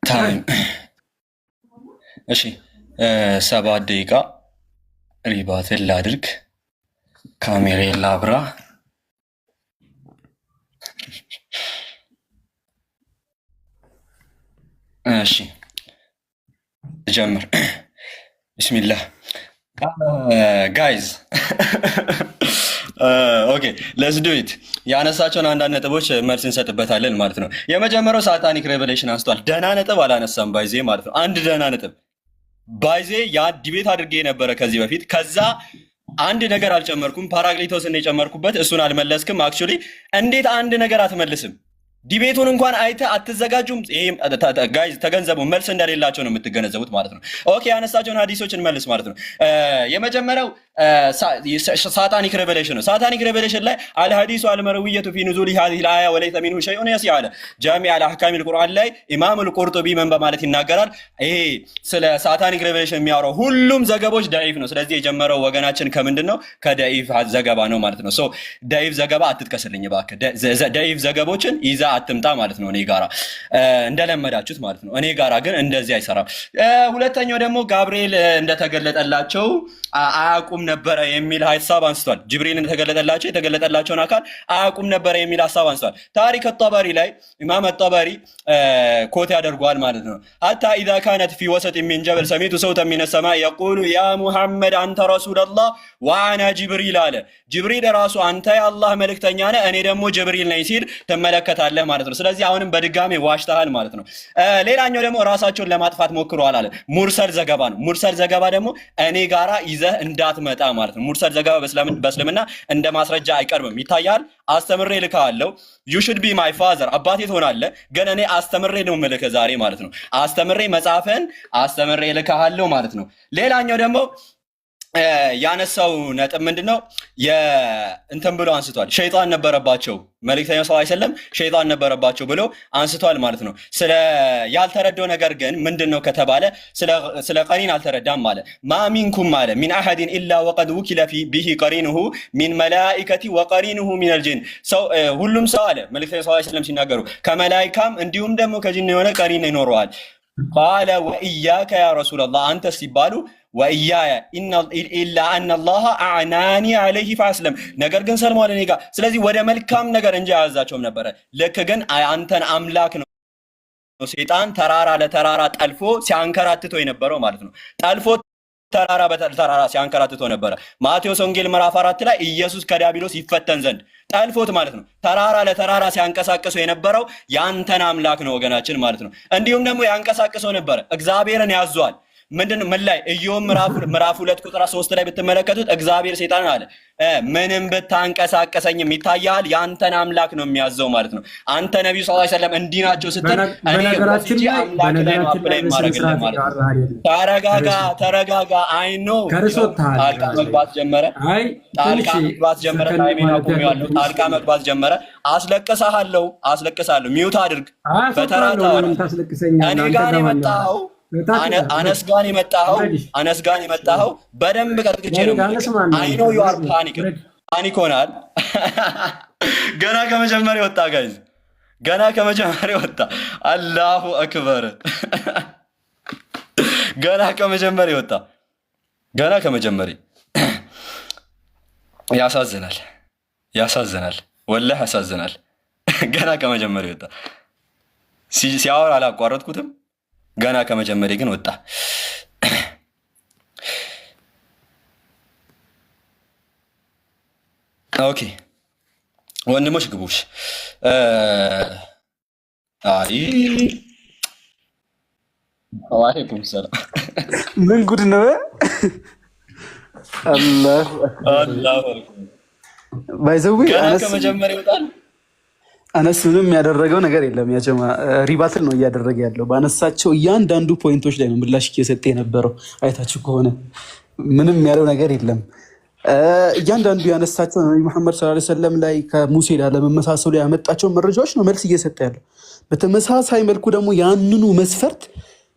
S1: ታይም። እሺ 7 ደቂቃ ሪባትን ላድርግ። ካሜራዬን ላብራ። እሺ ጀምር። ቢስሚላህ ጋይዝ። ኦኬ ሌትስ ዱ ኢት። ያነሳቸውን አንዳንድ ነጥቦች መልስ እንሰጥበታለን ማለት ነው። የመጀመሪያው ሳታኒክ ሬቨሌሽን አንስቷል። ደህና ነጥብ አላነሳም ባይዜ ማለት ነው። አንድ ደህና ነጥብ ባይዜ ያ ዲቤት አድርጌ የነበረ ከዚህ በፊት። ከዛ አንድ ነገር አልጨመርኩም፣ ፓራክሊቶስን የጨመርኩበት እሱን አልመለስክም። አክቹዋሊ እንዴት አንድ ነገር አትመልስም? ዲቤቱን እንኳን አይተህ አትዘጋጁም? ይሄም ጋይዝ ተገንዘቡ፣ መልስ እንደሌላቸው ነው የምትገነዘቡት ማለት ነው። ኦኬ ያነሳቸውን ሀዲሶችን መልስ ማለት ነው። የመጀመሪያው ሳታኒክ ሬቨሌሽን ነው። ሳታኒክ ሬቨሌሽን ላይ አልሐዲሱ አልመርዊየቱ ፊ ኑዙሊ ሃዚሂ አልአያ ወለይሰ ሚንሁ ሸይኡን የሲ አለ ጃሚ አልአህካም አልቁርአን ላይ ኢማም አልቁርጡቢ ምን በማለት ይናገራል? ይሄ ስለ ሳታኒክ ሬቨሌሽን የሚያወራው ሁሉም ዘገቦች ደኢፍ ነው። ስለዚህ የጀመረው ወገናችን ከምንድን ነው? ከደኢፍ ዘገባ ነው ማለት ነው። ሶ ደኢፍ ዘገባ አትጥቀስልኝ እባክህ፣ ደኢፍ ዘገቦችን ይዛ አትምጣ ማለት ነው። እኔ ጋራ እንደለመዳችሁት ማለት ነው። እኔ ጋራ ግን እንደዚህ አይሰራም። ሁለተኛው ደግሞ ጋብርኤል እንደተገለጠላቸው አያውቁም ነበረ የሚል ሀሳብ አንስቷል። ጅብሪል እንደተገለጠላቸው የተገለጠላቸውን አካል አያውቁም ነበረ የሚል ሀሳብ አንስቷል። ታሪክ አጠበሪ ላይ ኢማም አጠበሪ ኮት ያደርጓል ማለት ነው። ሀታ ኢዛ ካነት ፊ ወሰጥ ሚን ጀበል ሰሚቱ ሰውተን ሚነ ሰማይ የቁሉ ያ ሙሐመድ አንተ ረሱለላህ ወአና ጅብሪል አለ። ጅብሪል ራሱ አንተ የአላህ መልእክተኛ ነህ፣ እኔ ደግሞ ጅብሪል ነኝ ሲል ትመለከታለህ ማለት ነው። ስለዚህ አሁንም በድጋሚ ዋሽተሃል ማለት ነው። ሌላኛው ደግሞ ራሳቸውን ለማጥፋት ሞክረዋል አለ። ሙርሰል ዘገባ ነው። ሙርሰል ዘገባ ደግሞ እኔ ጋራ ይዘህ እንዳትመጣ ማለት ነው። ሙርሰል ዘገባ በእስልምና እንደ ማስረጃ አይቀርብም። ይታያል። አስተምሬ ልካለሁ። ዩ ሹድ ቢ ማይ ፋዘር አባቴ ትሆናለህ፣ ግን እኔ አስተምሬ ነው የምልክህ ዛሬ ማለት ነው። አስተምሬ መጽሐፍን አስተምሬ ልካለሁ ማለት ነው። ሌላኛው ደግሞ ያነሳው ነጥብ ምንድነው? እንትን ብሎ አንስቷል። ሸይጣን ነበረባቸው መልእክተኛው ሰለላሁ ዐለይሂ ወሰለም ሸይጣን ነበረባቸው ብሎ አንስቷል ማለት ነው። ስለ ያልተረዳው ነገር ግን ምንድነው ከተባለ ስለ ቀሪን አልተረዳም ማለት ማሚንኩም ማለት ሚን አሐድን ኢላ ወቀድ ወኪለ ቢሂ ቀሪኑሁ ሚን መላኢከቲ ወቀሪኑሁ ሚነል ጂን ሰው ሁሉም ሰው አለ መልእክተኛው ሰለላሁ ዐለይሂ ወሰለም ሲናገሩ ከመላኢካም እንዲሁም ደግሞ ከጂን የሆነ ቀሪን ይኖረዋል። ቃለ ወኢያከ ያ ረሱላህ አንተ ሲባሉ ወኢያየ ኢላ አነላህ አዕናኒ ዐለይሂ ፈአስለም ነገር ግን ሰልሟል እኔ ጋር። ስለዚህ ወደ መልካም ነገር እንጂ አያዛቸውም ነበረ። ልክ ግን አንተን አምላክ ነው ሴጣን ተራራ ለተራራ ጠልፎ ሲያንከራትቶ የነበረው ማለት ነው። ጠልፎ ተራራ በተራራ ሲያንከራትቶ ነበረ። ማቴዎስ ወንጌል ምዕራፍ 4 ላይ ኢየሱስ ከዲያብሎስ ይፈተን ዘንድ ጠልፎት ማለት ነው። ተራራ ለተራራ ሲያንቀሳቅሰው የነበረው ያንተን አምላክ ነው ወገናችን ማለት ነው። እንዲሁም ደግሞ ያንቀሳቅሰው ነበረ እግዚአብሔርን ያዟል። ምን ላይ ኢዮብ ምዕራፍ 2 ቁጥር 3 ላይ ብትመለከቱት እግዚአብሔር ሴጣን አለ ምንም ብታንቀሳቀሰኝም ይታያል ያንተን አምላክ ነው የሚያዘው ማለት ነው። አንተ ነብዩ ሰለላሁ ዐለይሂ ወሰለም እንዲህ ናቸው ስትል እኔ በነገራችን ላይ ማረግልህ ማለት ነው። ተረጋጋ አይ ኖ ጣልቃ መግባት ጀመረ። ታይሜን አቁሜዋለሁ። ጣልቃ መግባት ጀመረ። አስለቅሳለሁ ሚውት አድርግ በተራታ እኔ ጋር የመጣኸው አነስጋን የመጣኸው በደንብ ቀጥቅጬ ነው። አይ ኖ ዩ አር ፓኒክ ሆናል። ገና ከመጀመሪያ ወጣ ጋይዝ፣ ገና ከመጀመሪያ ወጣ። አላሁ አክበር። ገና ከመጀመሪያ ወጣ። ገና ከመጀመሪያ ያሳዝናል፣ ወላሂ ያሳዝናል። ገና ከመጀመሪያ ወጣ። ሲያወራ አላቋረጥኩትም። ገና ከመጀመሪያ ግን ወጣ። ኦኬ ወንድሞች ግቡሽ። አይ ወአለይኩም ሰላም።
S3: ምን ጉድ ነው? አላህ ባይዘው
S1: ገና ከመጀመሪያ ይወጣል።
S3: አነስ ምንም ያደረገው ነገር የለም። ያጀማ ሪባትል ነው እያደረገ ያለው። ባነሳቸው እያንዳንዱ ፖይንቶች ላይ ነው ምላሽ እየሰጠ የነበረው። አይታችሁ ከሆነ ምንም ያለው ነገር የለም። እያንዳንዱ ያነሳቸው ነብዩ መሐመድ ሰለላሁ ዐለይሂ ወሰለም ላይ ከሙሴ ጋር ለመመሳሰሉ ያመጣቸው መረጃዎች ነው መልስ እየሰጠ ያለው። በተመሳሳይ መልኩ ደግሞ ያንኑ መስፈርት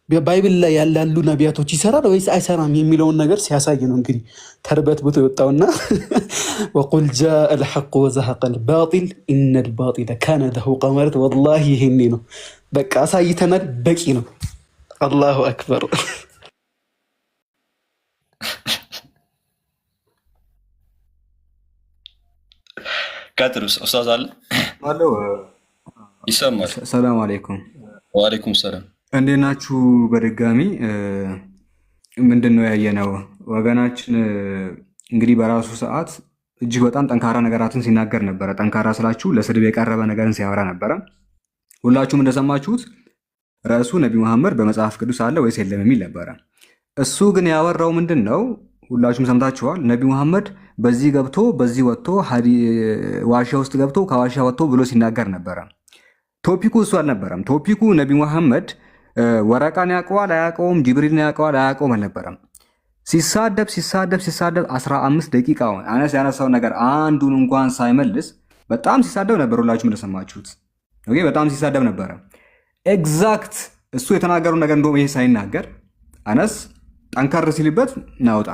S3: ባይብል ላይ ያላሉ ነቢያቶች ይሰራል ወይስ አይሰራም የሚለውን ነገር ሲያሳይ ነው እንግዲህ ተርበትብቶ የወጣውና ወቁል ጃአል ሐቅ ወዘሐቀል ባጢል ኢነል ባጢለ ካነ ዘሁቃ ማለት ወላሂ ይሄኔ ነው በቃ አሳይተናል። በቂ ነው። አላሁ አክበር።
S1: ቀጥሉስ ኡስታዝ አለ ይሰማል።
S4: ሰላም አለይኩም።
S1: ወአለይኩም ሰላም።
S4: እንዴት ናችሁ? በድጋሚ ምንድን ነው ያየነው? ወገናችን እንግዲህ በራሱ ሰዓት እጅግ በጣም ጠንካራ ነገራትን ሲናገር ነበረ። ጠንካራ ስላችሁ ለስድብ የቀረበ ነገርን ሲያወራ ነበረ። ሁላችሁም እንደሰማችሁት ርዕሱ ነቢ መሐመድ በመጽሐፍ ቅዱስ አለ ወይስ የለም የሚል ነበረ። እሱ ግን ያወራው ምንድን ነው? ሁላችሁም ሰምታችኋል። ነቢ መሐመድ በዚህ ገብቶ በዚህ ወጥቶ ዋሻ ውስጥ ገብቶ ከዋሻ ወጥቶ ብሎ ሲናገር ነበረ። ቶፒኩ እሱ አልነበረም። ቶፒኩ ነቢ መሐመድ ወረቃን ያውቀዋል አያውቀውም፣ ጅብሪልን ያውቀዋል አያውቀውም አልነበረም። ሲሳደብ 15 ደቂቃውን አነስ ያነሳው ነገር አንዱን እንኳን ሳይመልስ በጣም ሲሳደብ ነበር። ሁላችሁም እንደሰማችሁት ኦኬ፣ በጣም ሲሳደብ ነበረ። ኤግዛክት እሱ የተናገረው ነገር እንደውም ይሄ ሳይናገር አነስ ጠንከር ሲልበት ናውጣ፣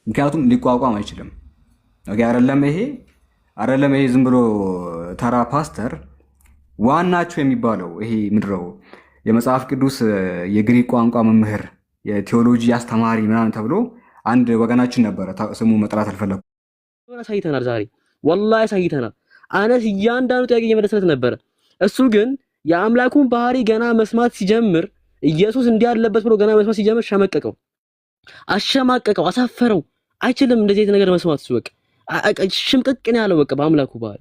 S4: ምክንያቱም ሊቋቋም አይችልም። ኦኬ፣ አይደለም ይሄ ዝም ብሎ ተራ ፓስተር ዋናቸው የሚባለው ይሄ ምድረው የመጽሐፍ ቅዱስ የግሪክ ቋንቋ መምህር የቴዎሎጂ አስተማሪ ምናምን ተብሎ አንድ ወገናችን ነበረ። ስሙ መጥራት አልፈለኩም።
S5: አሳይተናል፣ ዛሬ ወላሂ አሳይተናል። አነስ እያንዳንዱ ጥያቄ እየመለሰለት ነበረ። እሱ ግን የአምላኩን ባህሪ ገና መስማት ሲጀምር ኢየሱስ እንዲህ ያለበት ብሎ ገና መስማት ሲጀምር ሸመቀቀው፣ አሸማቀቀው፣ አሳፈረው። አይችልም እንደዚህ አይነት ነገር መስማት። እሱ በቃ ሽምቅቅ ነው ያለው በቃ በአምላኩ ባህሪ።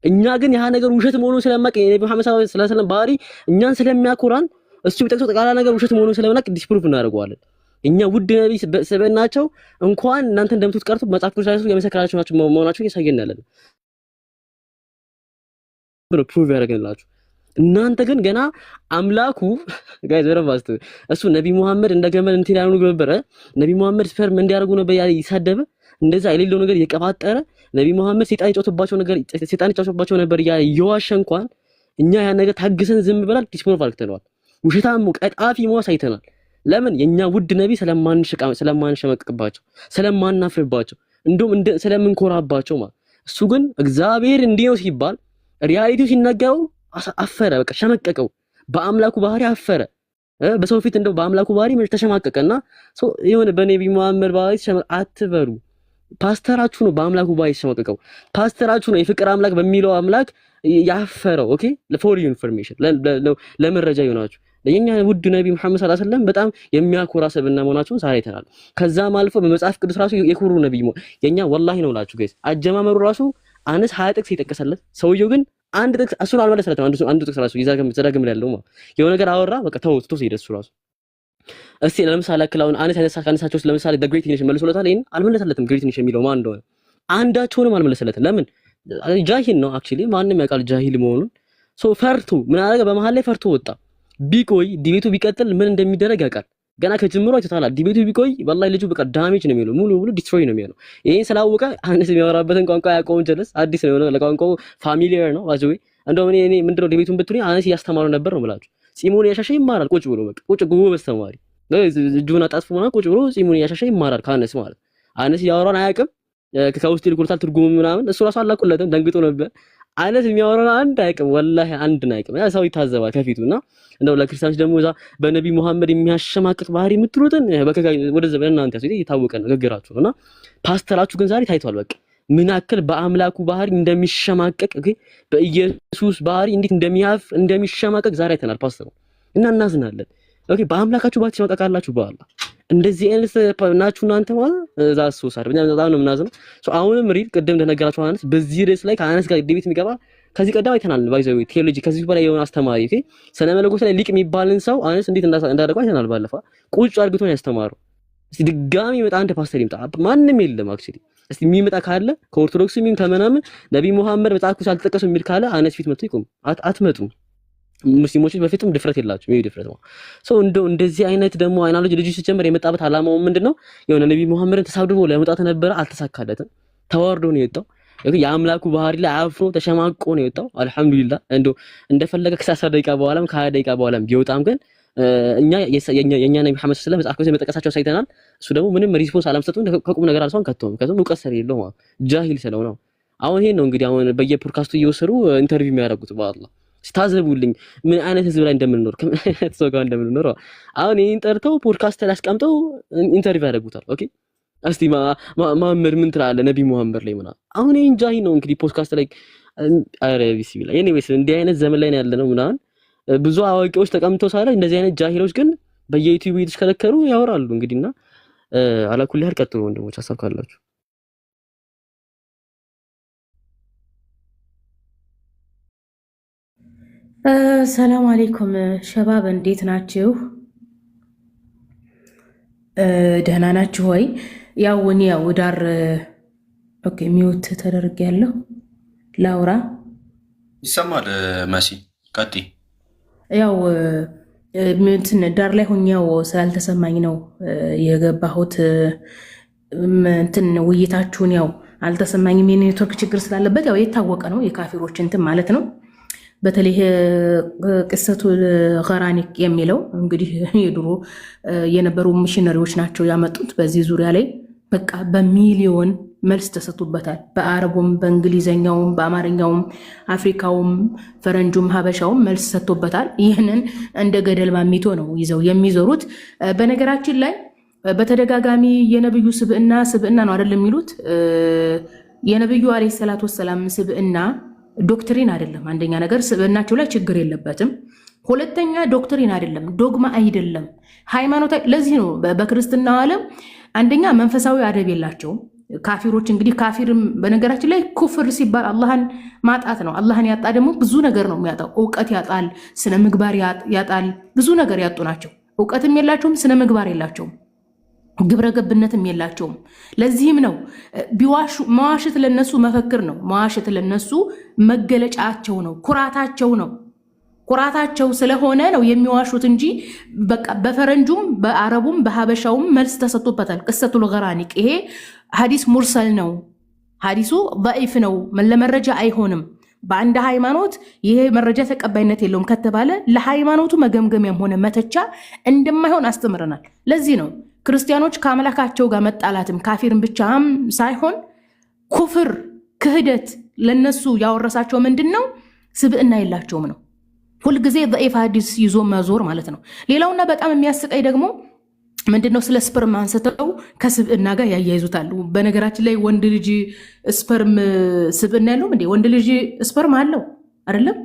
S5: እኛ ግን ያ ነገር ውሸት መሆኑን ስለማቅ የነብዩ መሐመድ ሰለላሁ ዐለይሂ ወሰለም ባህሪ እኛን ስለሚያኮራን እሱ ቢጠቅሰው ጠቃላ ነገር ውሸት መሆኑን ስለምናቅ ዲስፕሩቭ እናደርገዋለን። እኛ ውድ ነብይ ሰበናቸው እንኳን እናንተ እንደምትሉት ቀርቶ መጽሐፍ ቅዱስ ላይ የመሰከራችሁ ናቸው መሆናቸው እያሳየን ያለን ፕሩቭ ያደርግላችሁ። እናንተ ግን ገና አምላኩ ጋይዝ ወረባስቱ እሱ ነብይ መሐመድ እንደገመል እንትን ያሉ ነበር። ነብይ መሐመድ ስፐርም እንዲያርጉ ነበር ይሳደበ እንደዛ የሌለው ነገር እየቀባጠረ ነብይ መሐመድ ሰይጣን ይጫወትባቸው ነበር እየዋሸ እንኳን እኛ ያን ነገር ታግሰን ዝም ብለን ዲስፕሩቭ አድርገናል። ውሸታም ቀጣፊ መዋስ አይተናል። ለምን የኛ ውድ ነብይ ስለማንሸመቅባቸው ስለማናፍርባቸው እንደውም ስለምንኮራባቸው ማለት። እሱ ግን እግዚአብሔር እንዲህ ነው ሲባል ሪያሊቲው ሲነገረው አፈረ፣ በቃ ሸመቀቀው። በአምላኩ ባህሪ አፈረ። በሰው ፊት እንደው በአምላኩ ባህሪ ተሸማቀቀና የሆነ በነብይ መሐመድ ባህሪ አትበሉ። ፓስተራችሁ ነው በአምላኩ ባህሪ ተሸማቀቀው። ፓስተራችሁ ነው የፍቅር አምላክ በሚለው አምላክ ያፈረው። ኦኬ ፎር ዩ ኢንፎርሜሽን ለመረጃ ይሆናችሁ። የኛ ውድ ነብይ መሐመድ ሰለላሁ ዐለይሂ ወሰለም በጣም የሚያኮራ ሰብና መሆናቸውን ዛሬ አይተናል። ከዛም አልፎ በመጽሐፍ ቅዱስ ራሱ የኩሩ ነብይ የኛ ወላሂ ነው ላችሁ ጋይስ። አጀማመሩ ራሱ አነስ 20 ጥቅስ ይጠቀሰለት ሰውየው ግን አንድ ጥቅስ እሱን አልመለሰለትም። አንዱ ጥቅስ ራሱ ይዛገም ያለው ማለት የሆነ ነገር አወራ በቃ ተውቶ ሲደርሱ ራሱ እስቲ ለምሳሌ አክላውን አነስ ያነሳቸው ለምሳሌ the great nation መልሶለታል። ይሄን አልመለሰለትም። great nation የሚለው ማን እንደሆነ አንዳቸውንም አልመለሰለትም። ለምን ጃሂል ነው አክቹሊ ማንንም ያውቃል ጃሂል መሆኑን። ፈርቶ ምን አደረገ? በመሃል ላይ ፈርቶ ወጣ። ቢቆይ ዲቤቱ ቢቀጥል ምን እንደሚደረግ ያውቃል። ገና ከጅምሩ አይተታላ። ዲቤቱ ቢቆይ ወላሂ ልጁ በቃ ዳሜጅ ነው የሚለው ሙሉ ዲስትሮይ ነው የሚለው። ይሄን ስላወቀ አንስ የሚያወራበትን ቋንቋ ያውቀውን ጀለስ አዲስ ነው የሆነው ለቋንቋው ፋሚሊየር ነው ዋጅዌ። እንደው እኔ ምንድነው ዲቤቱን ብትሉኝ አንስ እያስተማረው ነበር ነው የምላችሁ። ጺሙን ያሻሸ ይማራል ቁጭ ብሎ በቃ ቁጭ ጉቡ በስተማሪ እጁን አጣጥፎ ማለት ቁጭ ብሎ ጺሙን ያሻሸ ይማራል ካነስ ማለት አንስ ያወራን አያውቅም። ከውስጥ ይልኩልታል ትርጉም ምናምን እሱ ራሱ አላቁለትም ደንግጦ ነበር። አይነት የሚያወራው አንድ አይቅም ወላሂ አንድ አይቅም። ያ ሰው ይታዘባል ከፊቱና እንደው ለክርስቲያኖች ደግሞ እዛ በነብይ መሐመድ የሚያሸማቅቅ ባህሪ የምትሉትን በከካይ ወደዛ በእናንተ ያሱ የታወቀ ነው ገግራችሁና ፓስተራችሁ ግን ዛሬ ታይቷል። በቃ ምን ያክል በአምላኩ ባህሪ እንደሚሸማቀቅ በኢየሱስ ባህሪ እንዴት እንደሚሸማቀቅ ዛሬ አይተናል ፓስተሩ እና እናዝናለን። ኦኬ በአምላካችሁ ባህሪ ተሸማቀቃላችሁ በኋላ እንደዚህ አይነት ናችሁ እናንተ ማለት እዛ ሶሳር በጣም ነው ምናዝነው። አሁንም ሪል ቅድም እንደነገራችሁ አነስ በዚህ ርዕስ ላይ ከአነስ ጋር ዲቤት የሚገባ ከዚህ ቀደም አይተናል። ባይዘው ቴዎሎጂ ከዚህ በላይ የሆነ አስተማሪ ኦኬ ስነ መለኮት ላይ ሊቅ የሚባልን ሰው አነስ እንዴት እንዳደረገው አይተናል። ባለፈ ቁጭ አድርጎ ነው ያስተማረው። እስቲ ድጋሚ መጣ አንድ ፓስተር ይምጣ። ማንም የለም አክቹሊ እስቲ የሚመጣ ካለ ከኦርቶዶክስ የሚም ከመናምን ነብይ መሐመድ መጽሐፍ ቅዱስ አልተጠቀሰው የሚል ካለ አነስ ፊት መጥቶ ይቆም። አትመጡም ሙስሊሞች በፊትም ድፍረት የላቸው ይሄ ድፍረት ነው። እንደዚህ አይነት ደግሞ አይናሎጂ ልጅ ሲጀምር የመጣበት አላማው ምንድነው? የሆነ ነብይ መሐመድን ተሳድቦ ለመውጣት ነበር። አልተሳካለትም። ተዋርዶ ነው የወጣው። የአምላኩ ባህሪ ላይ አፍሮ ተሸማቆ ነው የወጣው። አልሐምዱሊላህ እንደፈለገ ከ10 ደቂቃ በኋላም ከ20 ደቂቃ በኋላም ቢወጣም ግን እኛ የኛ ነብይ መሐመድ ሰለላሁ ዐለይሂ ወሰለም መጽሐፍ ቅዱስ መጠቀሳቸው ሳይተናል። እሱ ደግሞ ምንም ሪስፖንስ አላመሰጡን ከቁም ነገር አልሷን ከተው እውቀት ስለሌለው ማለት ጃሂል ስለሆነ አሁን ይሄን ነው እንግዲህ አሁን በየፖድካስቱ እየወሰዱ ኢንተርቪው የሚያደርጉት በአላህ ስታዘቡልኝ ምን አይነት ህዝብ ላይ እንደምንኖር ሰው ጋር እንደምንኖር አሁን ይሄን ጠርተው ፖድካስት ላይ አስቀምጠው ኢንተርቪው ያደርጉታል። ኦኬ እስቲ መሐመድ ምን ትላለህ ነብይ መሐመድ ላይ ምናምን አሁን ይሄን ጃሂል ነው እንግዲህ ፖድካስት ላይ አረ ቢስሚላ ኤኒዌይስ እንዲህ አይነት ዘመን ላይ ነው ያለነው ምናምን ብዙ አዋቂዎች ተቀምጠው ሳለ እንደዚህ አይነት ጃሂሎች ግን በየዩቲዩብ እየተሽከረከሩ ያወራሉ። እንግዲህና አላኩል ያህል ቀጥሉ ወንድሞች ሐሳብ ካላችሁ
S6: ሰላም አለይኩም ሸባብ እንዴት ናችሁ? ደህና ናችሁ ወይ? ያው እኔ ዳር ኦኬ ሚውት ተደርጌያለሁ። ላውራ
S1: ይሰማል መሲ ቀጥይ።
S6: ያው እንትን ዳር ላይ ሆኛው ስላልተሰማኝ ነው የገባሁት። እንትን ውይይታችሁን ያው አልተሰማኝም። የኔትወርክ ችግር ስላለበት ያው የታወቀ ነው የካፊሮች እንትን ማለት ነው። በተለይ ቅሰቱ ገራኒቅ የሚለው እንግዲህ የድሮ የነበሩ ሚሽነሪዎች ናቸው ያመጡት። በዚህ ዙሪያ ላይ በቃ በሚሊዮን መልስ ተሰጥቶበታል። በአረቡም፣ በእንግሊዘኛውም፣ በአማርኛውም፣ አፍሪካውም፣ ፈረንጁም፣ ሀበሻውም መልስ ሰጥቶበታል። ይህንን እንደ ገደል ማሚቶ ነው ይዘው የሚዞሩት። በነገራችን ላይ በተደጋጋሚ የነብዩ ስብዕና ነው አይደለም የሚሉት። የነብዩ አለይሂ ሰላቱ ወሰላም ስብዕና ዶክትሪን አይደለም። አንደኛ ነገር ስብዕናቸው ላይ ችግር የለበትም። ሁለተኛ ዶክትሪን አይደለም፣ ዶግማ አይደለም፣ ሃይማኖት። ለዚህ ነው በክርስትናው ዓለም አንደኛ መንፈሳዊ አደብ የላቸውም ካፊሮች። እንግዲህ ካፊርም በነገራችን ላይ ኩፍር ሲባል አላህን ማጣት ነው። አላህን ያጣ ደግሞ ብዙ ነገር ነው የሚያጣው። እውቀት ያጣል፣ ስነ ምግባር ያጣል፣ ብዙ ነገር ያጡ ናቸው። እውቀትም የላቸውም፣ ስነ ምግባር የላቸውም፣ ግብረ ገብነትም የላቸውም። ለዚህም ነው መዋሸት ለነሱ መፈክር ነው። መዋሸት ለነሱ መገለጫቸው ነው፣ ኩራታቸው ነው። ኩራታቸው ስለሆነ ነው የሚዋሹት እንጂ በቃ በፈረንጁም በአረቡም በሀበሻውም መልስ ተሰጥቶበታል። ቅሰቱል ገራኒቅ ይሄ ሐዲስ ሙርሰል ነው። ሐዲሱ ضعيف ነው፣ ለመረጃ አይሆንም። በአንድ ሃይማኖት ይሄ መረጃ ተቀባይነት የለውም ከተባለ ለሃይማኖቱ መገምገሚያም ሆነ መተቻ እንደማይሆን አስተምረናል። ለዚህ ነው ክርስቲያኖች ከአምላካቸው ጋር መጣላትም ካፊርን ብቻም ሳይሆን ኩፍር፣ ክህደት ለነሱ ያወረሳቸው ምንድን ነው? ስብዕና የላቸውም ነው። ሁልጊዜ ضعيف ሐዲስ ይዞ መዞር ማለት ነው። ሌላውና በጣም የሚያስቀይ ደግሞ ምንድነው? ስለ ስፐርም አንስተው ከስብዕና ጋር ያያይዙታሉ። በነገራችን ላይ ወንድ ልጅ ስፐርም ስብዕና ያለው እንዴ? ወንድ ልጅ ስፐርም አለው አይደለም?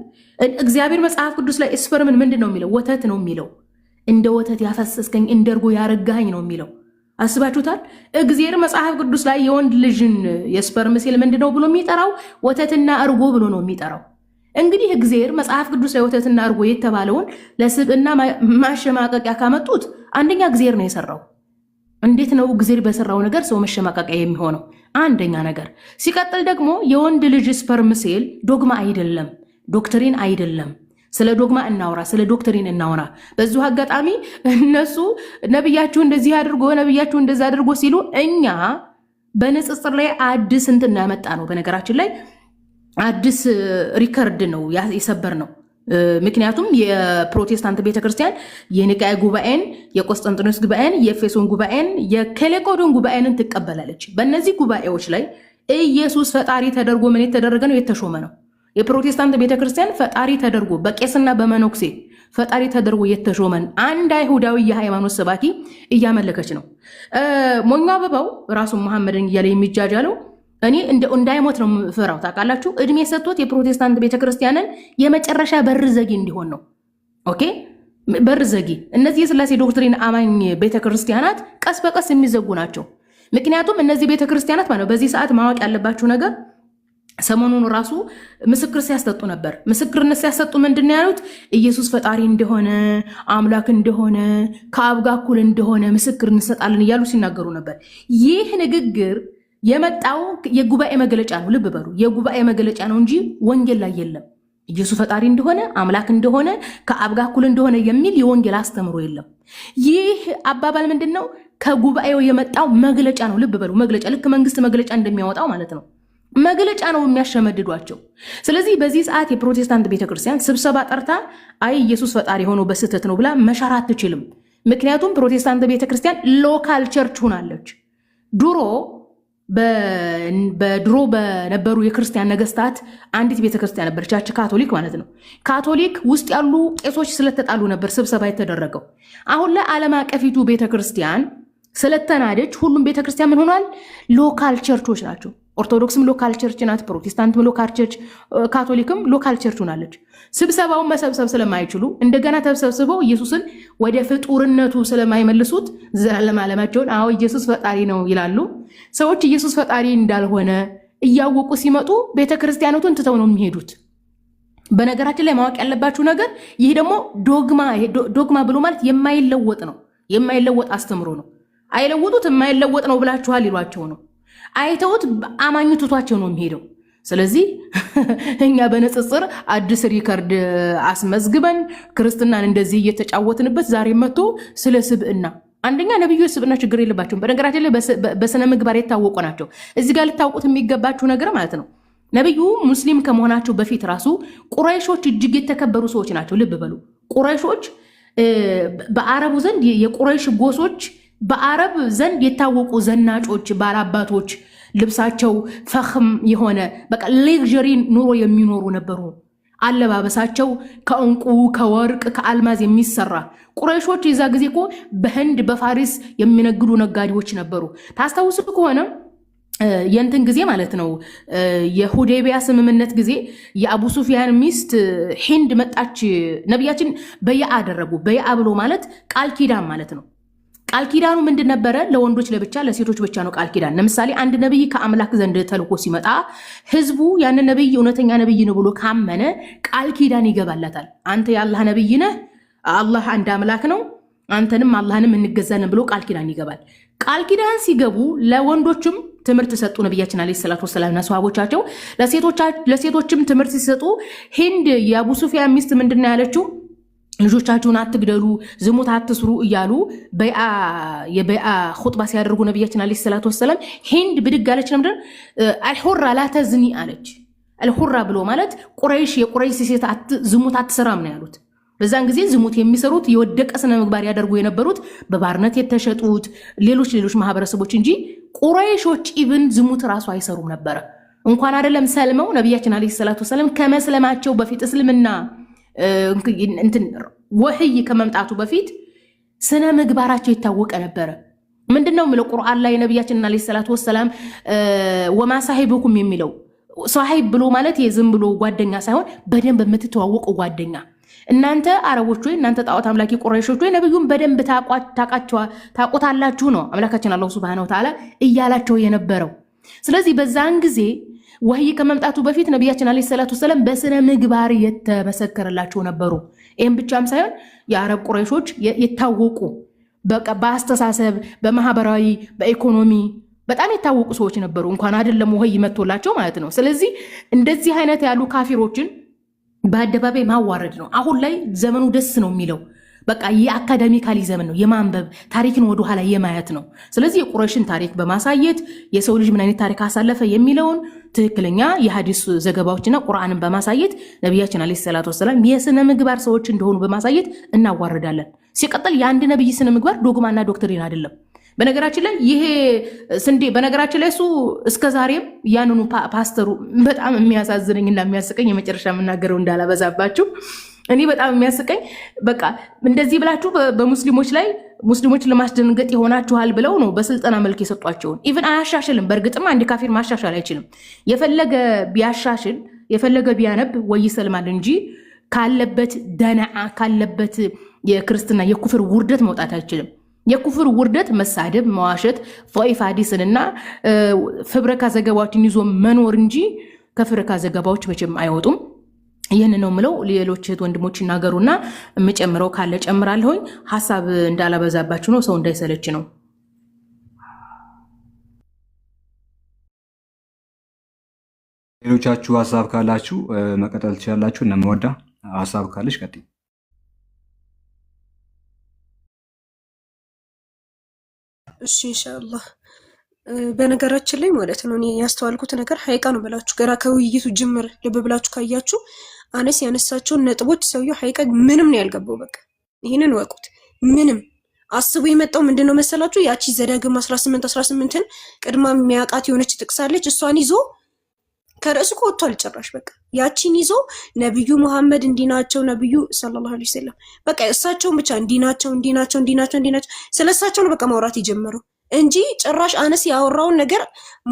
S6: እግዚአብሔር መጽሐፍ ቅዱስ ላይ ስፐርምን ምንድን ነው የሚለው? ወተት ነው የሚለው። እንደ ወተት ያፈሰስከኝ እንደ እርጎ ያረጋኝ ነው የሚለው። አስባችሁታል? እግዚአብሔር መጽሐፍ ቅዱስ ላይ የወንድ ልጅን የስፐርም ሴል ምንድነው ብሎ የሚጠራው? ወተትና እርጎ ብሎ ነው የሚጠራው። እንግዲህ እግዚአብሔር መጽሐፍ ቅዱስ ላይ ወተትና እርጎ የተባለውን ለስብዕና ማሸማቀቂያ ካመጡት አንደኛ እግዚአብሔር ነው የሰራው። እንዴት ነው እግዚአብሔር በሰራው ነገር ሰው መሸማቀቂያ የሚሆነው? አንደኛ ነገር። ሲቀጥል ደግሞ የወንድ ልጅ ስፐርም ሴል ዶግማ አይደለም፣ ዶክትሪን አይደለም። ስለ ዶግማ እናውራ፣ ስለ ዶክትሪን እናውራ። በዚሁ አጋጣሚ እነሱ ነብያችሁ እንደዚህ አድርጎ ነብያችሁ እንደዛ አድርጎ ሲሉ እኛ በንጽጽር ላይ አዲስ እንትን ያመጣ ነው። በነገራችን ላይ አዲስ ሪከርድ ነው የሰበር ነው። ምክንያቱም የፕሮቴስታንት ቤተክርስቲያን የኒቃያ ጉባኤን፣ የቆስጠንጢኖስ ጉባኤን፣ የኤፌሶን ጉባኤን፣ የከሌቆዶን ጉባኤንን ትቀበላለች። በእነዚህ ጉባኤዎች ላይ ኢየሱስ ፈጣሪ ተደርጎ ምን የተደረገ ነው? የተሾመ ነው። የፕሮቴስታንት ቤተክርስቲያን ፈጣሪ ተደርጎ በቄስና በመነኩሴ ፈጣሪ ተደርጎ የተሾመን አንድ አይሁዳዊ የሃይማኖት ሰባኪ እያመለከች ነው። ሞኛ አበባው ራሱ መሐመድን እያለ የሚጃጃለው እኔ እንዳይሞት ነው ፍራው። ታውቃላችሁ፣ እድሜ ሰጥቶት የፕሮቴስታንት ቤተክርስቲያንን የመጨረሻ በር ዘጊ እንዲሆን ነው። ኦኬ፣ በር ዘጊ። እነዚህ የሥላሴ ዶክትሪን አማኝ ቤተክርስቲያናት ቀስ በቀስ የሚዘጉ ናቸው። ምክንያቱም እነዚህ ቤተክርስቲያናት ማለት ነው። በዚህ ሰዓት ማወቅ ያለባችሁ ነገር ሰሞኑን ራሱ ምስክር ሲያሰጡ ነበር። ምስክርነት ሲያሰጡ ምንድን ያሉት? ኢየሱስ ፈጣሪ እንደሆነ አምላክ እንደሆነ ከአብ ጋር እኩል እንደሆነ ምስክር እንሰጣለን እያሉ ሲናገሩ ነበር። ይህ ንግግር የመጣው የጉባኤ መግለጫ ነው። ልብ በሉ፣ የጉባኤ መግለጫ ነው እንጂ ወንጌል ላይ የለም። ኢየሱስ ፈጣሪ እንደሆነ አምላክ እንደሆነ ከአብ ጋር እኩል እንደሆነ የሚል የወንጌል አስተምሮ የለም። ይህ አባባል ምንድን ነው? ከጉባኤው የመጣው መግለጫ ነው። ልብ በሉ፣ መግለጫ፣ ልክ መንግስት መግለጫ እንደሚያወጣው ማለት ነው። መግለጫ ነው የሚያሸመድዷቸው። ስለዚህ በዚህ ሰዓት የፕሮቴስታንት ቤተክርስቲያን ስብሰባ ጠርታ አይ ኢየሱስ ፈጣሪ ሆኖ በስህተት ነው ብላ መሻር አትችልም። ምክንያቱም ፕሮቴስታንት ቤተክርስቲያን ሎካል ቸርች ሆናለች። በድሮ በነበሩ የክርስቲያን ነገስታት አንዲት ቤተክርስቲያን ነበረች፣ ያቺ ካቶሊክ ማለት ነው። ካቶሊክ ውስጥ ያሉ ቄሶች ስለተጣሉ ነበር ስብሰባ የተደረገው። አሁን ላይ ዓለም አቀፊቱ ቤተክርስቲያን ስለተናደች ሁሉም ቤተክርስቲያን ምን ሆኗል? ሎካል ቸርቾች ናቸው። ኦርቶዶክስም ሎካል ቸርች ናት፣ ፕሮቴስታንትም ሎካል ቸርች፣ ካቶሊክም ሎካል ቸርች ሆናለች። ስብሰባውን መሰብሰብ ስለማይችሉ እንደገና ተሰብስበው ኢየሱስን ወደ ፍጡርነቱ ስለማይመልሱት ዘላለም ዓለማቸውን አዎ ኢየሱስ ፈጣሪ ነው ይላሉ። ሰዎች ኢየሱስ ፈጣሪ እንዳልሆነ እያወቁ ሲመጡ ቤተክርስቲያኖቱን ትተው ነው የሚሄዱት። በነገራችን ላይ ማወቅ ያለባችሁ ነገር ይህ ደግሞ ዶግማ ብሎ ማለት የማይለወጥ ነው፣ የማይለወጥ አስተምሮ ነው። አይለውጡት፣ የማይለወጥ ነው ብላችኋል ይሏቸው ነው። አይተውት አማኙ ትቷቸው ነው የሚሄደው። ስለዚህ እኛ በንጽጽር አዲስ ሪከርድ አስመዝግበን ክርስትናን እንደዚህ እየተጫወትንበት ዛሬ መጥቶ ስለ ስብዕና አንደኛ ነብዩ ስብዕና ችግር የለባቸውም። በነገራችን ላይ በስነ ምግባር የታወቁ ናቸው። እዚህ ጋር ልታውቁት የሚገባችሁ ነገር ማለት ነው ነብዩ ሙስሊም ከመሆናቸው በፊት ራሱ ቁረይሾች እጅግ የተከበሩ ሰዎች ናቸው። ልብ በሉ ቁረይሾች በአረቡ ዘንድ የቁረይሽ ጎሶች በአረብ ዘንድ የታወቁ ዘናጮች ባላባቶች ልብሳቸው ፈኽም የሆነ በቃ ሌክዠሪ ኑሮ የሚኖሩ ነበሩ። አለባበሳቸው ከእንቁ ከወርቅ ከአልማዝ የሚሰራ ቁረይሾች የዛ ጊዜ እኮ በህንድ በፋሪስ የሚነግዱ ነጋዴዎች ነበሩ። ታስታውሱ ከሆነ የእንትን ጊዜ ማለት ነው የሁዴቢያ ስምምነት ጊዜ የአቡ ሱፊያን ሚስት ሂንድ መጣች። ነቢያችን በይዓ አደረጉ። በይዓ ብሎ ማለት ቃል ኪዳን ማለት ነው። ቃል ኪዳኑ ምንድን ነበረ? ለወንዶች ለብቻ ለሴቶች ብቻ ነው ቃል ኪዳን። ለምሳሌ አንድ ነብይ ከአምላክ ዘንድ ተልኮ ሲመጣ ህዝቡ ያንን ነብይ እውነተኛ ነብይ ነው ብሎ ካመነ ቃል ኪዳን ይገባላታል። አንተ የአላህ ነብይ ነህ፣ አላህ አንድ አምላክ ነው፣ አንተንም አላህንም እንገዛለን ብሎ ቃል ኪዳን ይገባል። ቃል ኪዳን ሲገቡ ለወንዶችም ትምህርት ሰጡ ነብያችን አለይሂ ሰላቱ ወሰላምና ሷሃቦቻቸው። ለሴቶችም ትምህርት ሲሰጡ ሂንድ የአቡ ሱፊያን ሚስት ምንድን ነው ያለችው? ልጆቻችሁን አትግደሉ፣ ዝሙት አትስሩ እያሉ የበይዓ ኹጥባ ሲያደርጉ ነብያችን አለይሂ ሰላቱ ወሰላም ሂንድ ብድግ አለች። ነምደን አልሁራ ላተዝኒ አለች። አልሁራ ብሎ ማለት ቁረይሽ የቁረይሽ ሴት ዝሙት አትሰራም ነው ያሉት። በዛን ጊዜ ዝሙት የሚሰሩት የወደቀ ስነ ምግባር ያደርጉ የነበሩት በባርነት የተሸጡት ሌሎች ማህበረሰቦች እንጂ ቁረይሾች ኢቭን ዝሙት ራሱ አይሰሩም ነበረ። እንኳን አይደለም ሰልመው ነብያችን አለይሂ ሰላቱ ወሰላም ከመስለማቸው በፊት እስልምና እንትን ወህይ ከመምጣቱ በፊት ስነ ምግባራቸው የታወቀ ነበረ። ምንድነው የሚለው ቁርአን ላይ ነብያችን አለይሂ ሰላቱ ወሰላም ወማ ሳሂቡኩም የሚለው ሳሂብ ብሎ ማለት የዝም ብሎ ጓደኛ ሳይሆን በደንብ የምትተዋወቁ ጓደኛ። እናንተ አረቦች ወይ እናንተ ጣዖት አምላኪ ቁረይሾች ወይ ነብዩን በደንብ ታቆታላችሁ ነው አምላካችን አላህ Subhanahu Wa Ta'ala እያላቸው የነበረው። ስለዚህ በዛን ጊዜ ወህይ ከመምጣቱ በፊት ነብያችን አለይሂ ሰላቱ ወሰለም በስነ ምግባር የተመሰከረላቸው ነበሩ። ይሄን ብቻም ሳይሆን የአረብ ቁረይሾች የታወቁ በአስተሳሰብ በማህበራዊ በኢኮኖሚ በጣም የታወቁ ሰዎች ነበሩ። እንኳን አይደለም ወህይ መጥቶላቸው ማለት ነው። ስለዚህ እንደዚህ አይነት ያሉ ካፊሮችን በአደባባይ ማዋረድ ነው። አሁን ላይ ዘመኑ ደስ ነው የሚለው በቃ የአካዳሚካሊ ዘመን ነው። የማንበብ ታሪክን ወደ ኋላ የማየት ነው። ስለዚህ የቁረይሽን ታሪክ በማሳየት የሰው ልጅ ምን አይነት ታሪክ አሳለፈ የሚለውን ትክክለኛ የሐዲስ ዘገባዎችና ቁርአንን በማሳየት ነብያችን አለይሂ ሰላቱ ወሰለም የስነ ምግባር ሰዎች እንደሆኑ በማሳየት እናዋርዳለን። ሲቀጥል የአንድ ነብይ ስነ ምግባር ዶግማና ዶክትሪን አይደለም። በነገራችን ላይ ይሄ ስንዴ በነገራችን ላይ እሱ እስከዛሬም ያንኑ ፓስተሩ በጣም የሚያሳዝነኝና የሚያስቀኝ የመጨረሻ የምናገረው እንዳላበዛባችሁ እኔ በጣም የሚያስቀኝ በቃ እንደዚህ ብላችሁ በሙስሊሞች ላይ ሙስሊሞችን ለማስደንገጥ ይሆናችኋል ብለው ነው በስልጠና መልክ የሰጧቸውን። ኢቭን አያሻሽልም። በእርግጥም አንድ ካፊር ማሻሻል አይችልም። የፈለገ ቢያሻሽል የፈለገ ቢያነብ ወይ ይሰልማል እንጂ ካለበት ደናዓ ካለበት የክርስትና የኩፍር ውርደት መውጣት አይችልም። የኩፍር ውርደት መሳደብ፣ መዋሸት፣ ضعيف ሐዲስንና ፍብረካ ዘገባዎችን ይዞ መኖር እንጂ ከፍብረካ ዘገባዎች መቼም አይወጡም። ይህን ነው ምለው። ሌሎች እህት ወንድሞች ይናገሩና የምጨምረው ካለ ጨምራለሁኝ። ሐሳብ እንዳላበዛባችሁ ነው፣ ሰው እንዳይሰለች ነው።
S4: ሌሎቻችሁ ሀሳብ ካላችሁ መቀጠል ትችላላችሁ። እነመወዳ ሀሳብ ካለሽ ቀጥይ።
S7: እሺ ኢንሻአላህ። በነገራችን ላይ ማለት ነው እኔ ያስተዋልኩት ነገር ሀይቃ ነው ብላችሁ ገራ ከውይይቱ ጅምር ልብ ብላችሁ ካያችሁ አነስ ያነሳቸውን ነጥቦች ሰውየው ሀይቃ ምንም ነው ያልገባው። በቃ ይሄንን ወቁት። ምንም አስቡ የመጣው ምንድነው መሰላችሁ? ያቺ ዘዳግም 18ን ቅድማ የሚያውቃት የሆነች ጥቅሳለች። እሷን ይዞ ከርዕሱ ወጥቷል ጭራሽ። በቃ ያቺን ይዞ ነብዩ መሐመድ እንዲናቸው ነብዩ ሰለላሁ ዐለይሂ ወሰለም በቃ እሳቸውን ብቻ እንዲናቸው ስለሳቸው ነው በቃ ማውራት የጀመረው እንጂ ጭራሽ አነስ ያወራውን ነገር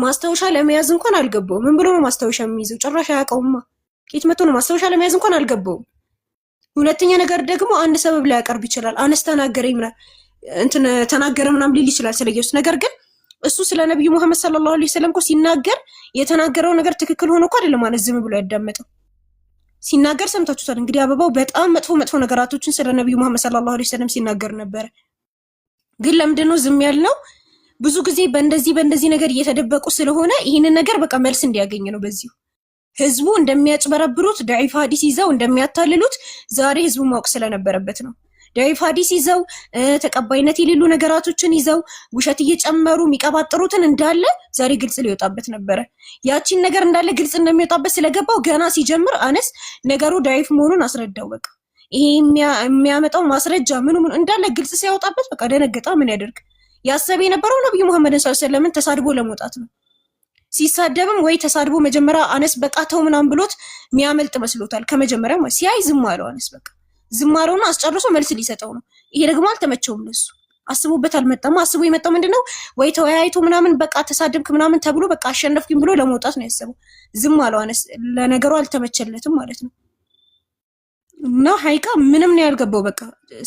S7: ማስታወሻ ለመያዝ እንኳን አልገባውም። ምን ብሎ ነው ማስታወሻ የሚይዘው? ጭራሽ አያውቀውማ። ከየት መጥቶ ነው ማስታወሻ ለመያዝ እንኳን አልገባውም። ሁለተኛ ነገር ደግሞ አንድ ሰበብ ላይ ያቀርብ ይችላል። አነስ ተናገረኝ ምናምን እንትን ተናገረ ምናምን ሊል ይችላል ስለየውስ። ነገር ግን እሱ ስለ ነብዩ መሐመድ ሰለላሁ ዐለይሂ ወሰለም እኮ ሲናገር የተናገረው ነገር ትክክል ሆኖ እኮ አይደለም ማለት ዝም ብሎ ያዳመጠው። ሲናገር ሰምታችሁታል። እንግዲህ አበባው በጣም መጥፎ ነገራቶችን ስለ ነብዩ መሐመድ ሰለላሁ ዐለይሂ ወሰለም ሲናገር ነበር። ግን ለምንድነው ዝም ያልነው? ብዙ ጊዜ በእንደዚህ ነገር እየተደበቁ ስለሆነ ይህንን ነገር በቃ መልስ እንዲያገኝ ነው በዚሁ ህዝቡ እንደሚያጭበረብሩት ዳዒፍ ሐዲስ ይዘው እንደሚያታልሉት ዛሬ ህዝቡ ማወቅ ስለነበረበት ነው። ዳዒፍ ሐዲስ ይዘው ተቀባይነት የሌሉ ነገራቶችን ይዘው ውሸት እየጨመሩ የሚቀባጥሩትን እንዳለ ዛሬ ግልጽ ሊወጣበት ነበረ። ያቺን ነገር እንዳለ ግልጽ እንደሚወጣበት ስለገባው ገና ሲጀምር አነስ ነገሩ ዳዒፍ መሆኑን አስረዳው። በቃ ይሄ የሚያመጣው ማስረጃ ምን እንዳለ ግልጽ ሲያወጣበት በቃ ደነገጣ። ምን ያደርግ ያሰበ የነበረው ነብዩ መሐመድን ሰለላሁ ዐለይሂ ወሰለም ተሳድቦ ለመውጣት ነው። ሲሳደብም ወይ ተሳድቦ መጀመሪያ አነስ በቃ ተው ምናምን ብሎት የሚያመልጥ መስሎታል። ከመጀመሪያ ሲያይ ዝም አለው አነስ በቃ ዝም አለውና አስጨርሶ መልስ ሊሰጠው ነው። ይሄ ደግሞ አልተመቸውም ለሱ። አስቦበት አልመጣም። አስቦ የመጣው ምንድነው ወይ ተወያይቶ ምናምን በቃ ተሳደብክ ምናምን ተብሎ በቃ አሸነፍኩኝ ብሎ ለመውጣት ነው ያሰበው። ዝም አለው አነስ። ለነገሩ አልተመቸለትም ማለት ነው። እና ሐቂቃ ምንም ነው ያልገባው። በቃ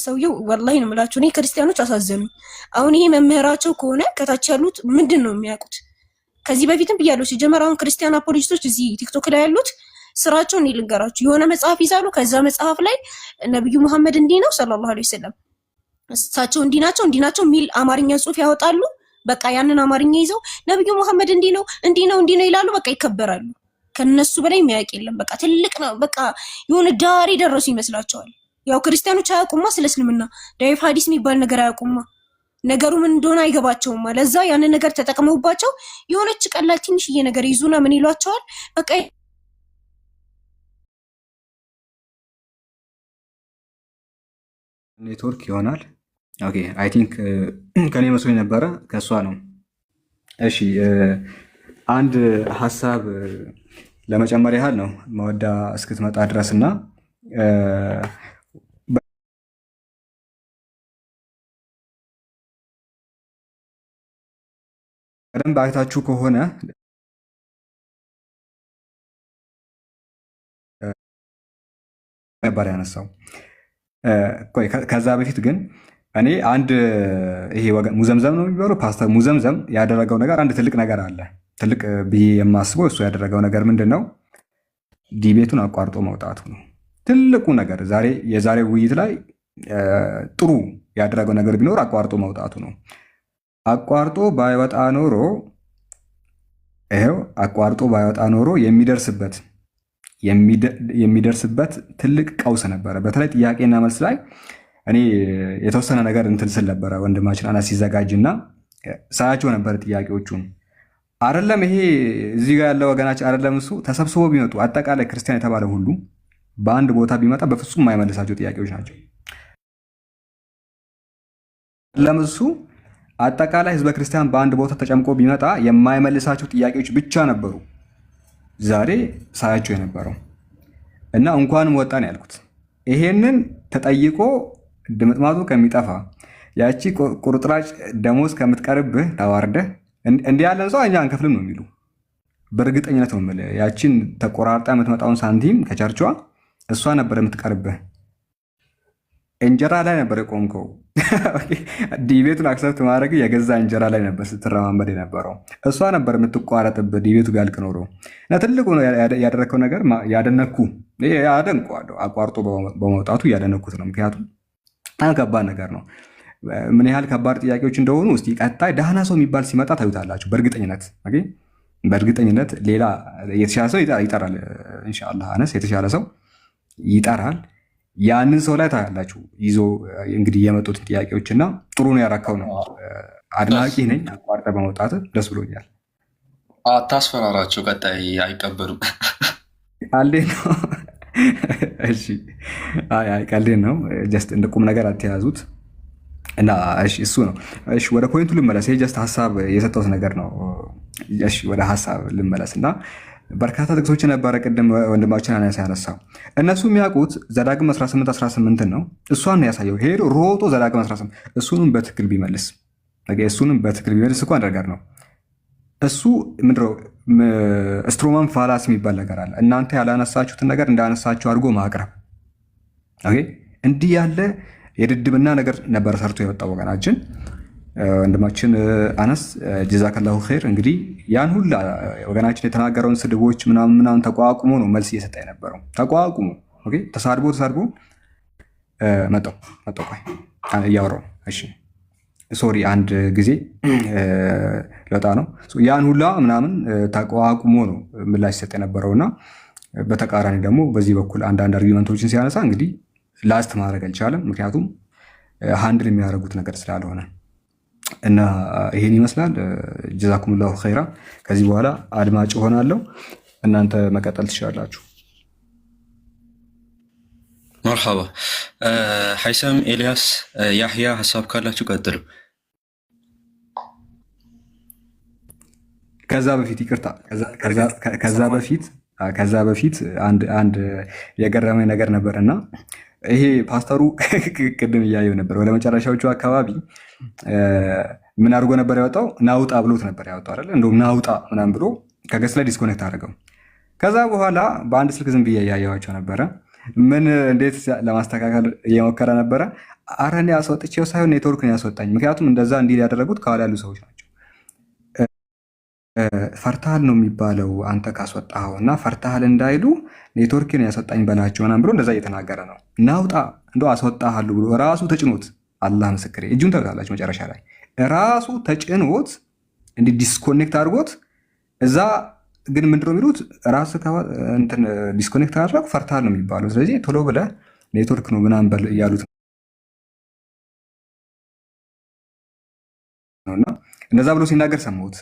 S7: ሰውየው ወላሂ ነው የምላችሁ፣ እኔ ክርስቲያኖች አሳዘኑ። አሁን ይሄ መምህራቸው ከሆነ ከታች ያሉት ምንድን ነው የሚያውቁት? ከዚህ በፊትም ብያለሁ። ሲጀመር አሁን ክርስቲያን አፖሎጂስቶች እዚህ ቲክቶክ ላይ ያሉት ስራቸውን ልንገራችሁ። የሆነ መጽሐፍ ይዛሉ። ከዛ መጽሐፍ ላይ ነብዩ መሐመድ እንዲህ ነው ሰለላሁ ዐለይሂ ወሰለም እሳቸው እንዲህ ናቸው የሚል አማርኛ ጽሑፍ ያወጣሉ። በቃ ያንን አማርኛ ይዘው ነብዩ መሐመድ እንዲህ ነው ይላሉ። በቃ ይከበራሉ። ከነሱ በላይ የሚያውቅ የለም። በቃ ትልቅ ነው። በቃ የሆነ ዳር የደረሱ ይመስላቸዋል። ያው ክርስቲያኖች አያውቁማ ስለ እስልምና ዳዒፍ ሐዲስ የሚባል ነገር አያውቁማ። ነገሩ ምን እንደሆነ አይገባቸውም። ለዛ ያንን ነገር ተጠቅመውባቸው የሆነች ቀላል ትንሽዬ ነገር ይዙና ምን ይሏቸዋል? በቃ
S4: ኔትወርክ ይሆናል። ኦኬ አይ ቲንክ ከኔ መስሎኝ ነበረ ከእሷ ነው። እሺ አንድ ሀሳብ ለመጨመር ያህል ነው መወዳ እስክትመጣ ድረስ እና በደንብ አይታችሁ ከሆነ ነበር ያነሳው። ከዛ በፊት ግን እኔ አንድ ይሄ ሙዘምዘም ነው የሚባለው ፓስተር ሙዘምዘም ያደረገው ነገር አንድ ትልቅ ነገር አለ። ትልቅ ብዬ የማስበው እሱ ያደረገው ነገር ምንድን ነው? ዲቤቱን አቋርጦ መውጣቱ ነው ትልቁ ነገር። የዛሬ ውይይት ላይ ጥሩ ያደረገው ነገር ቢኖር አቋርጦ መውጣቱ ነው። አቋርጦ ባይወጣ ኖሮ የሚደርስበት ትልቅ ቀውስ ነበረ። በተለይ ጥያቄና መልስ ላይ እኔ የተወሰነ ነገር እንትን ስል ነበረ ወንድማችን አናስ ሲዘጋጅና ሳያቸው ነበር ጥያቄዎቹን። አይደለም ይሄ እዚህ ጋር ያለው ወገናችን አይደለም እሱ ተሰብስቦ ቢመጡ አጠቃላይ ክርስቲያን የተባለ ሁሉ በአንድ ቦታ ቢመጣ በፍጹም የማይመልሳቸው ጥያቄዎች ናቸው። ለምሱ አጠቃላይ ህዝበ ክርስቲያን በአንድ ቦታ ተጨምቆ ቢመጣ የማይመልሳቸው ጥያቄዎች ብቻ ነበሩ ዛሬ ሳያቸው የነበረው እና እንኳንም ወጣን ያልኩት ይሄንን ተጠይቆ ድምጥማጡ ከሚጠፋ ያቺ ቁርጥራጭ ደሞዝ ከምትቀርብህ ታዋርደህ እንዲህ ያለን ሰው እኛ አንከፍልም ነው የሚሉ በእርግጠኝነት ነው የምልህ። ያቺን ተቆራርጣ የምትመጣውን ሳንቲም ከቸርቿ እሷ ነበር የምትቀርብህ። እንጀራ ላይ ነበር የቆምከው። ዲቤቱን አክሰፕት ማድረግ የገዛ እንጀራ ላይ ነበር ስትረማመድ የነበረው። እሷ ነበር የምትቋረጥብህ ዲቤቱ ቢያልቅ ኖሮ እና ትልቁ ያደረግከው ነገር ያደንቀዋለሁ። አቋርጦ በመውጣቱ እያደነኩት ነው። ምክንያቱም በጣም ከባድ ነገር ነው። ምን ያህል ከባድ ጥያቄዎች እንደሆኑ እስቲ ቀጣይ ደህና ሰው የሚባል ሲመጣ ታዩታላችሁ። በእርግጠኝነት ሌላ የተሻለ ሰው ይጠራል። ኢንሻአላህ አነስ የተሻለ ሰው ይጠራል። ያንን ሰው ላይ ታያላችሁ ይዞ እንግዲህ የመጡትን ጥያቄዎች እና ጥሩ ነው ያራካው ነው። አድናቂ ነኝ። አቋርጠ በመውጣት ደስ ብሎኛል።
S8: አታስፈራራቸው፣ ቀጣይ አይቀበሉም።
S4: ቀልዴን ነው። እሺ ቀልዴን ነው። ጀስት እንደ ቁም ነገር አትያዙት እና እሺ እሱ ነው። እሺ ወደ ፖይንቱ ልመለስ። ይሄ ጀስት ሀሳብ የሰጠሁት ነገር ነው። እሺ ወደ ሀሳብ ልመለስ እና በርካታ ጥቅሶች ነበረ ቅድም ወንድማችን አናሳ ያነሳው። እነሱ የሚያውቁት ዘዳግም 18 ነው። እሷን ያሳየው ሄዶ ሮጦ ዘዳግም 18 እሱንም በትክክል ቢመልስ እኮ ነገር ነው። እሱ ምንድነው ስትሮማን ፋላስ የሚባል ነገር አለ። እናንተ ያላነሳችሁትን ነገር እንዳነሳችሁ አድርጎ ማቅረብ። እንዲህ ያለ የድድብና ነገር ነበር ሰርቶ የወጣው ወገናችን ወንድማችን አነስ ጀዛከላሁ ኸይር። እንግዲህ ያን ሁላ ወገናችን የተናገረውን ስድቦች ምናምን ተቋቁሞ ነው መልስ እየሰጠ የነበረው። ተቋቁሞ ተሳድቦ መጣው ቆይ እያወራው። እሺ ሶሪ አንድ ጊዜ ለጣ ነው ያን ሁላ ምናምን ተቋቁሞ ነው ምላሽ ሰጥ የነበረውና በተቃራኒ ደግሞ በዚህ በኩል አንዳንድ አርጊመንቶችን ሲያነሳ እንግዲህ ላስት ማድረግ አልቻለም። ምክንያቱም ሃንድል የሚያደርጉት ነገር ስላልሆነ እና ይሄን ይመስላል። ጀዛኩሙላሁ ኸይራ። ከዚህ በኋላ አድማጭ ሆናለሁ፣ እናንተ መቀጠል ትችላላችሁ።
S8: መርሐባ ሐይሰም፣ ኤልያስ፣ ያህያ ሀሳብ ካላችሁ ቀጥሉ።
S4: ከዛ በፊት አንድ የገረመኝ ነገር ነበርና ይሄ ፓስተሩ ቅድም እያየው ነበር። ወደ መጨረሻዎቹ አካባቢ ምን አድርጎ ነበር ያወጣው? ናውጣ ብሎት ነበር ያወጣው አይደል? እንደውም ናውጣ ምናምን ብሎ ከገስ ላይ ዲስኮኔክት አድርገው። ከዛ በኋላ በአንድ ስልክ ዝም ብዬ እያየኋቸው ነበረ። ምን እንዴት ለማስተካከል እየሞከረ ነበረ። አረ እኔ አስወጥቼው ሳይሆን ኔትወርክ ነው ያስወጣኝ። ምክንያቱም እንደዛ እንዲል ያደረጉት ከኋላ ያሉ ሰዎች ናቸው። ፈርታል ነው የሚባለው አንተ ካስወጣኸው እና ፈርታል እንዳይሉ ኔትወርክን ያስወጣኝ በላቸው ምናምን ብሎ እንደዛ እየተናገረ ነው። ናውጣ እንደው አስወጣሃሉ ብሎ ራሱ ተጭኖት፣ አላህ ምስክሬ፣ እጁን ተብታላችሁ መጨረሻ ላይ ራሱ ተጭኖት እንዲህ ዲስኮኔክት አድርጎት እዛ ግን ምንድነው የሚሉት ራስ እንትን ዲስኮኔክት አድርጎ ፈርታል ነው የሚባለው። ስለዚህ ቶሎ ብለህ ኔትወርክ ነው ምናምን በል እያሉት ነውና እንደዛ ብሎ ሲናገር ሰማሁት።